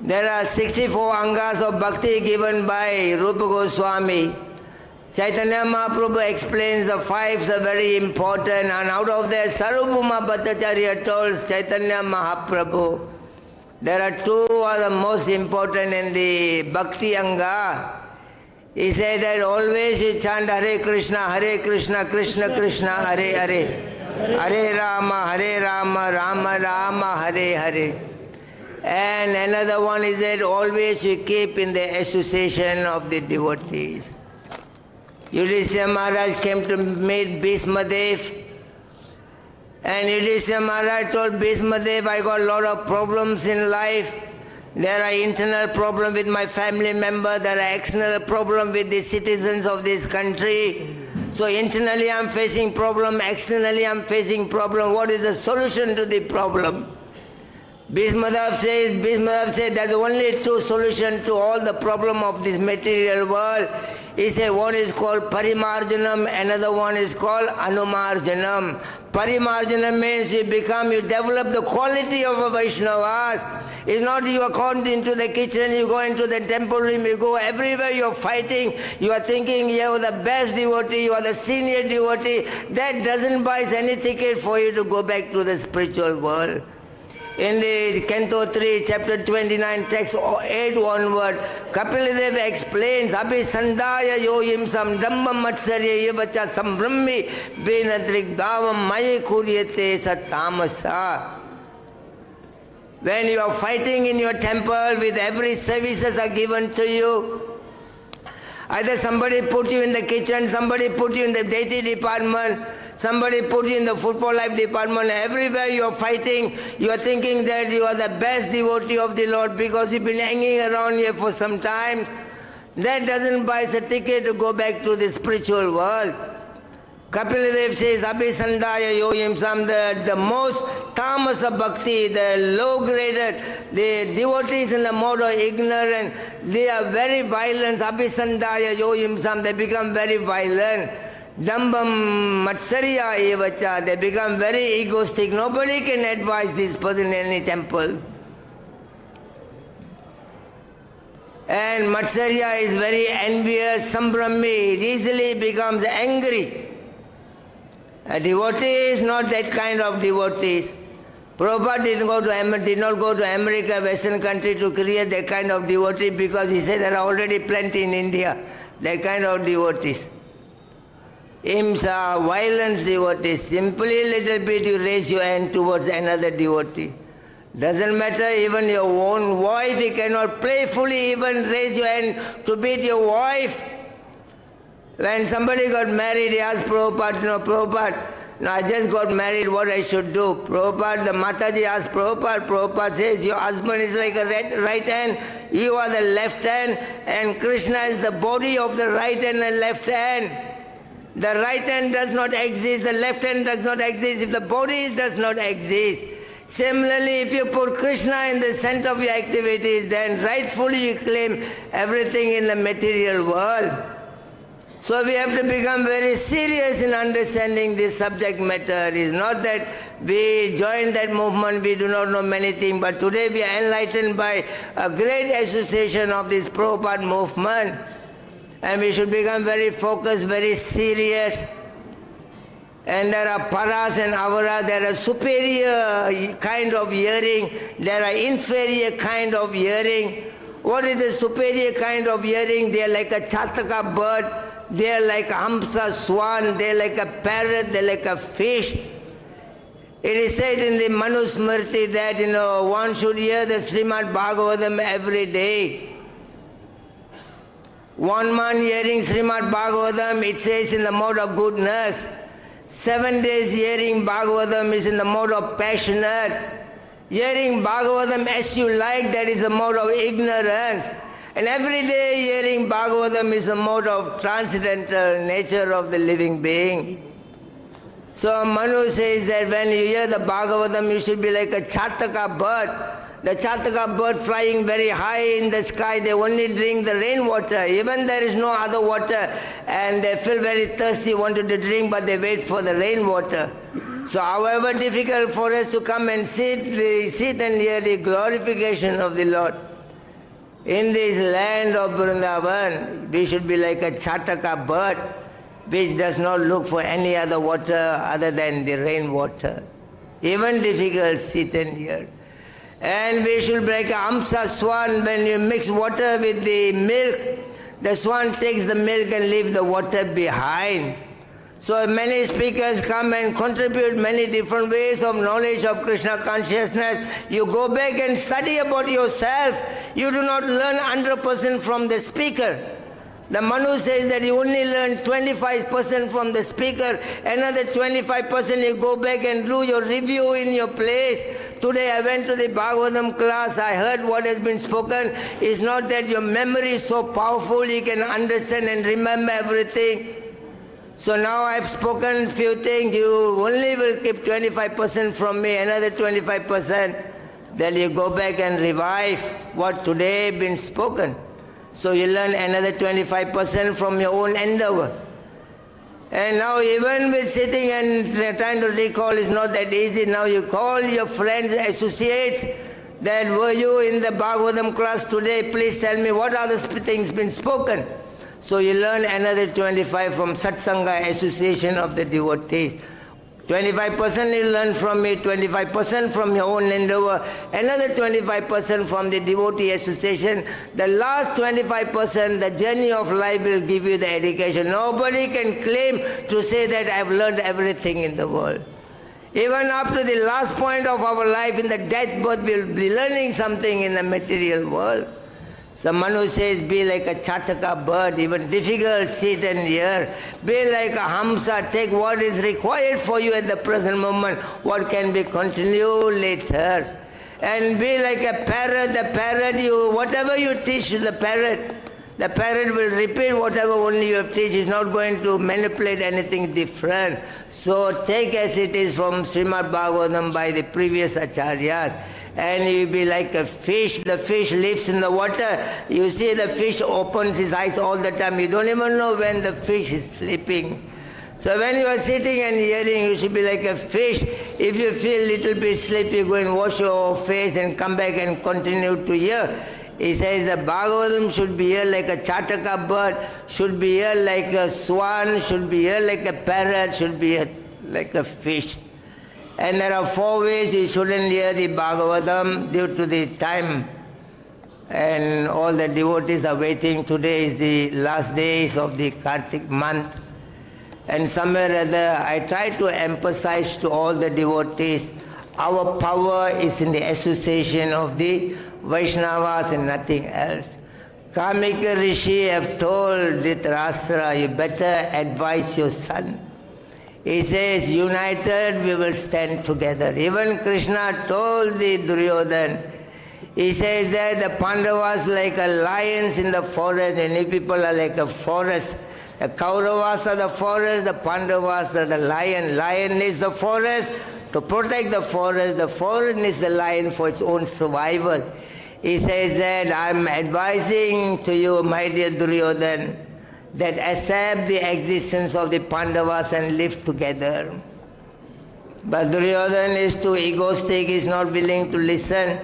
There are 64 angas of bhakti given by Rupa Goswami. Chaitanya Mahaprabhu explains the 5 are very important, and out of there Sarvabhuma Bhattacharya told Chaitanya Mahaprabhu, there are 2 are the most important in the bhakti anga. He said that always you chant Hare Krishna, Krishna Krishna, Hare Hare, Hare Rama, Rama Rama, Hare Hare. And another one is that always you keep in the association of the devotees. Yudhishthira Maharaj came to meet Bhismadev, and Yudhishthira Maharaj told Bhismadev, I got a lot of problems in life. There are internal problems with my family member, there are external problems with the citizens of this country. So internally I am facing problem, externally I am facing problem. What is the solution to the problem? Bhismadev said there's only 2 solutions to all the problem of this material world. He said one is called Parimarjanam, another one is called Anumarjanam. Parimarjanam means you develop the quality of a Vaishnavas. It's not you are caught into the kitchen, you go into the temple room, you go everywhere, you are fighting, you are thinking you are the best devotee, you are the senior devotee. That doesn't buy any ticket for you to go back to the spiritual world. In the Canto 3, chapter 29, text 8 onward, Kapildev explains, Abhisandaya yoyim sam dhamma matsarya yevacha sambrahmi benadrik davam maye kuryate satamasa. When you are fighting in your temple with every services are given to you, either somebody put you in the kitchen, somebody put you in the deity department, somebody put you in the food for life department, everywhere you are fighting, you are thinking that you are the best devotee of the Lord because you've been hanging around here for some time. That doesn't buy us a ticket to go back to the spiritual world. Kapildev says, Abhisandaya yoyim sam, the most tamasa bhakti, the low graded, the devotees in the mode of ignorance, they are very violent. Abhisandaya yoyim sam, they become very violent. Dambam matsarya evacha, they become very egoistic. Nobody can advise this person in any temple. And matsarya is very envious, sambrahmi, easily becomes angry. A devotee is not that kind of devotees. Prabhupada did not go to America, Western country to create that kind of devotee because he said there are already plenty in India, that kind of devotees. Imsa, violence devotees, simply little bit you raise your hand towards another devotee. Doesn't matter, even your own wife, you cannot playfully even raise your hand to beat your wife. When somebody got married, he asked Prabhupada, Prabhupada, I just got married, what I should do? Prabhupada, the Mataji asked Prabhupada, Prabhupada says, your husband is like a right hand, you are the left hand, and Krishna is the body of the right hand and left hand. The right hand does not exist, the left hand does not exist, if the body does not exist. Similarly, if you put Krishna in the center of your activities, then rightfully you claim everything in the material world. So we have to become very serious in understanding this subject matter. It is not that we join that movement, we do not know many things, but today we are enlightened by a great association of this Prabhupada movement. And we should become very focused, very serious. And there are paras and avaras, there are superior kind of hearing, there are inferior kind of hearing. What is the superior kind of hearing? They are like a chataka bird, they are like a hamsa swan, they are like a parrot, they are like a fish. It is said in the Manusmriti that one should hear the Srimad Bhagavatam every day. One man hearing Srimad Bhagavatam, it says in the mode of goodness. 7 days hearing Bhagavatam is in the mode of passionate. Hearing Bhagavatam as you like, that is the mode of ignorance. And every day hearing Bhagavatam is the mode of transcendental nature of the living being. So Manu says that when you hear the Bhagavatam, you should be like a chataka bird. The chataka bird flying very high in the sky, they only drink the rainwater. Even there is no other water and they feel very thirsty, wanted to drink, but they wait for the rainwater. So however difficult for us to come and sit and hear the glorification of the Lord, in this land of Vrindavan, we should be like a chataka bird, which does not look for any other water other than the rainwater. Even difficult, sit and hear. And we should be like a amsa swan. When you mix water with the milk, the swan takes the milk and leaves the water behind. So many speakers come and contribute many different ways of knowledge of Krishna consciousness. You go back and study about yourself. You do not learn 100% from the speaker. The Manu says that you only learn 25% from the speaker. Another 25% you go back and do your review in your place. Today I went to the Bhagavatam class, I heard what has been spoken. It's not that your memory is so powerful, you can understand and remember everything. So now I've spoken few things, you only will keep 25% from me, another 25%. Then you go back and revive what today been spoken. So you learn another 25% from your own endeavor. And now even with sitting and trying to recall is not that easy. Now you call your friends, associates, that were you in the Bhagavatam class today, please tell me what are the things been spoken. So you learn another 25 from Satsanga, association of the devotees. 25% you learn from me, 25% from your own endeavor, another 25% from the devotee association. The last 25%, the journey of life will give you the education. Nobody can claim to say that I've learned everything in the world. Even up to the last point of our life, in the death birth, we'll be learning something in the material world. So Manu says, be like a chataka bird, even difficult, sit and hear. Be like a hamsa, take what is required for you at the present moment, what can be continued later. And be like a parrot, the parrot, whatever you teach the parrot will repeat whatever only you have teach, is not going to manipulate anything different. So take as it is from Srimad Bhagavatam by the previous acharyas. And you be like a fish. The fish lives in the water. You see the fish opens his eyes all the time. You don't even know when the fish is sleeping. So when you are sitting and hearing, you should be like a fish. If you feel a little bit sleepy, go and wash your face and come back and continue to hear. He says the Bhagavatam should be here like a chataka bird, should be here like a swan, should be here like a parrot, should be here like a fish. And there are 4 ways you shouldn't hear the Bhagavatam due to the time. And all the devotees are waiting. Today is the last days of the Kartik month. And somewhere or other, I try to emphasize to all the devotees, our power is in the association of the Vaishnavas and nothing else. Kamika Rishi have told Dhritarashtra, you better advise your son. He says, united we will stand together. Even Krishna told the Duryodhana, he says that the Pandavas like a lions in the forest, and you people are like a forest. The Kauravas are the forest, the Pandavas are the lion. Lion is the forest to protect the forest needs the lion for its own survival. He says that I'm advising to you, my dear Duryodhana, that accept the existence of the Pandavas and live together. But Duryodhana is too egoistic, he is not willing to listen.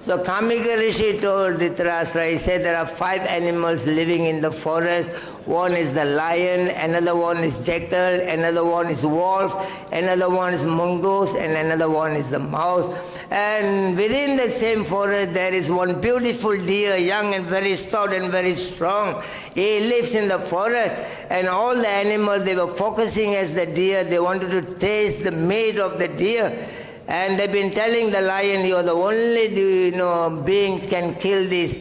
So Kamika Rishi told Dhritarashtra, he said there are 5 animals living in the forest. One is the lion, another one is jackal, another one is wolf, another one is mongoose, and another one is the mouse. And within the same forest there is one beautiful deer, young and very stout and very strong. He lives in the forest, and all the animals, they were focusing as the deer. They wanted to taste the meat of the deer. And they've been telling the lion, you're the only being can kill this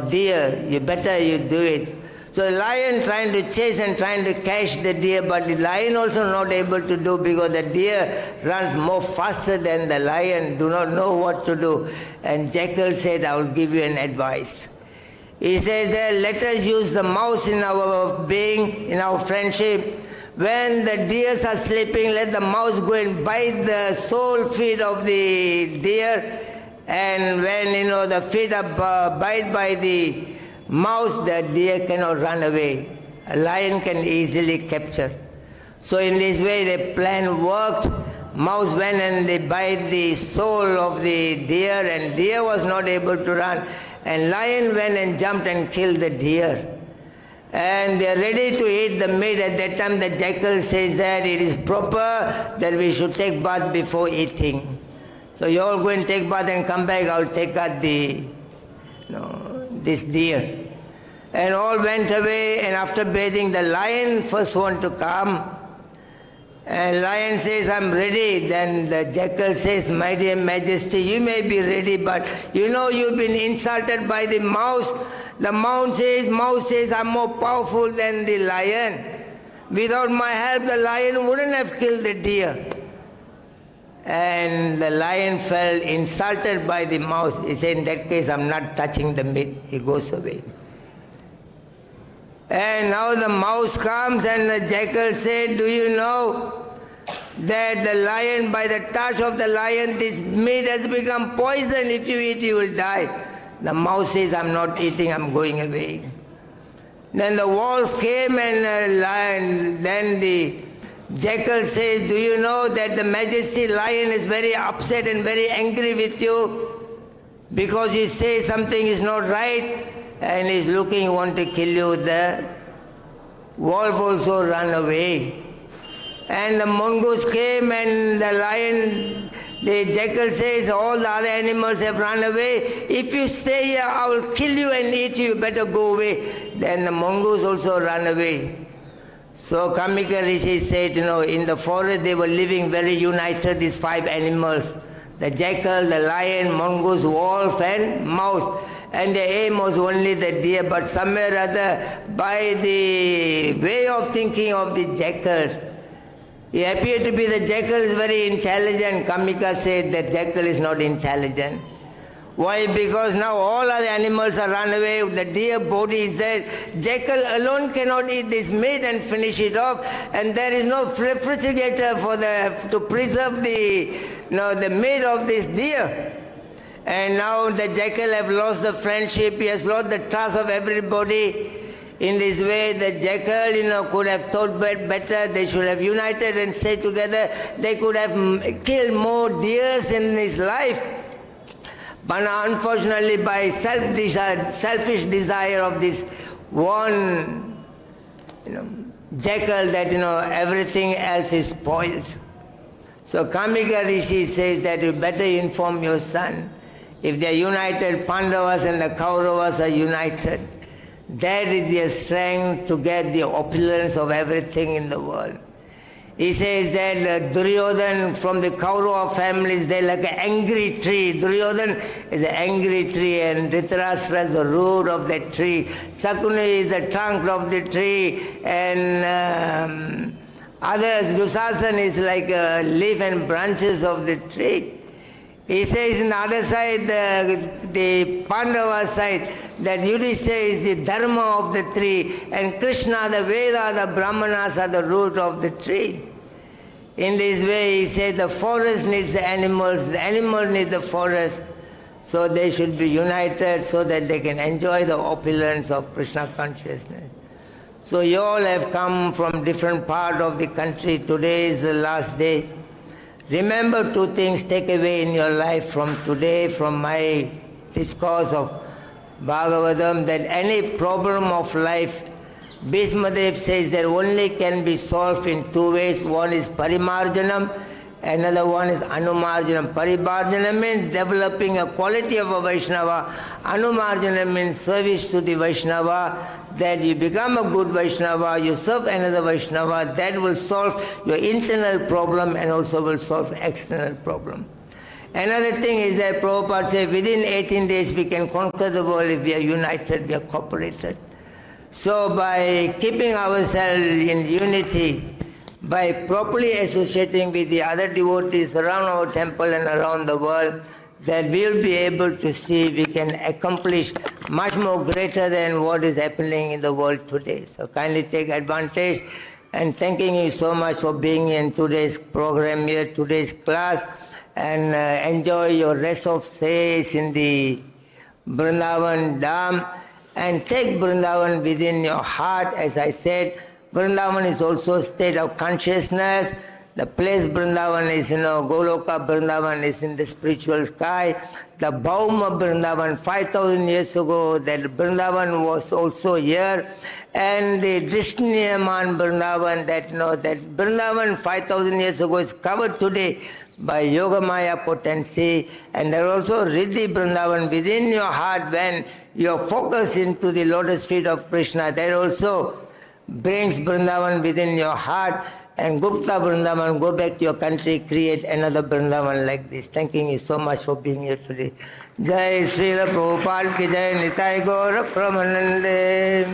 deer. You better you do it. So the lion trying to chase and trying to catch the deer, but the lion also not able to do because the deer runs more faster than the lion, do not know what to do. And jackal said, I will give you an advice. He says that let us use the mouse in our being, in our friendship. When the deers are sleeping, let the mouse go and bite the sole feet of the deer. And when the feet are bite by the mouse, the deer cannot run away. A lion can easily capture. So in this way the plan worked. Mouse went and they bite the sole of the deer, and deer was not able to run. And lion went and jumped and killed the deer. And they are ready to eat the meat. At that time the jackal says that it is proper that we should take bath before eating. So you all go and take bath and come back, I will take out this deer. And all went away, and after bathing, the lion first want to come. And lion says, I'm ready. Then the jackal says, my dear majesty, you may be ready, but you've been insulted by the mouse. The mouse says, I'm more powerful than the lion. Without my help, the lion wouldn't have killed the deer. And the lion felt insulted by the mouse. He said, in that case, I'm not touching the meat. He goes away. And now the mouse comes, and the jackal said, do you know that the lion, by the touch of the lion, this meat has become poison. If you eat, you will die. The mouse says, I'm not eating, I'm going away. Then the wolf came, and then the jackal says, do you know that the majesty lion is very upset and very angry with you because you say something is not right, and he's looking, want to kill you. The wolf also ran away. And the mongoose came, and the jackal says, all the other animals have run away. If you stay here, I will kill you and eat you. You better go away. Then the mongoose also ran away. So Kamika Rishi said, in the forest they were living very united, these 5 animals. The jackal, the lion, mongoose, wolf and mouse. And the aim was only the deer, but somewhere or other, by the way of thinking of the jackals, he appeared to be the jackal is very intelligent. Kamika said that jackal is not intelligent. Why? Because now all other animals are run away, the deer body is there. Jackal alone cannot eat this meat and finish it off, and there is no refrigerator to preserve the meat of this deer. And now the jackal have lost the friendship, he has lost the trust of everybody. In this way, the jackal, could have thought better. They should have united and stayed together. They could have killed more deers in his life. But unfortunately, by selfish desire of this one, jackal that everything else is spoiled. So Kamika Rishi says that you better inform your son. If they are united, Pandavas and the Kauravas are united. That is their strength to get the opulence of everything in the world. He says that Duryodhan from the Kaurava families, they're like an angry tree. Duryodhan is an angry tree and Dhritarashtra is the root of that tree. Sakuni is the trunk of the tree and others, Dushasan is like leaf and branches of the tree. He says on the other side, the Pandava side, that Yudhishthira is the dharma of the tree, and Krishna, the Veda, the Brahmanas are the root of the tree. In this way, he says the forest needs the animals need the forest, so they should be united so that they can enjoy the opulence of Krishna consciousness. So you all have come from different part of the country. Today is the last day. Remember two things, take away in your life from today, from my discourse of Bhagavatam, that any problem of life, Bhishmadev says that only can be solved in two ways. One is parimarjanam, another one is anumarjanam. Parimarjanam means developing a quality of a Vaishnava. Anumarjanam means service to the Vaishnava, that you become a good Vaishnava, you serve another Vaishnava, that will solve your internal problem and also will solve external problem. Another thing is that Prabhupada said within 18 days we can conquer the world if we are united, we are cooperated. So by keeping ourselves in unity, by properly associating with the other devotees around our temple and around the world, that we will be able to see we can accomplish much more greater than what is happening in the world today. So kindly take advantage, and thanking you so much for being in today's program here, today's class, and enjoy your rest of stays in the Vrindavan Dham, and take Vrindavan within your heart. As I said, Vrindavan is also a state of consciousness. The place Vrindavan is, Goloka Vrindavan is in the spiritual sky. The Bhauma Vrindavan, 5,000 years ago, that Vrindavan was also here. And the Drishniyaman Vrindavan, that Vrindavan 5,000 years ago is covered today by Yogamaya potency. And there also Riddhi Vrindavan within your heart when you are focused into the lotus feet of Krishna. That also brings Vrindavan within your heart. And Gupta Vrindavan, go back to your country, create another Vrindavan like this. Thanking you so much for being here today. Jai Srila Prabhupada ki Jai, Nitai Gaura Pramanande.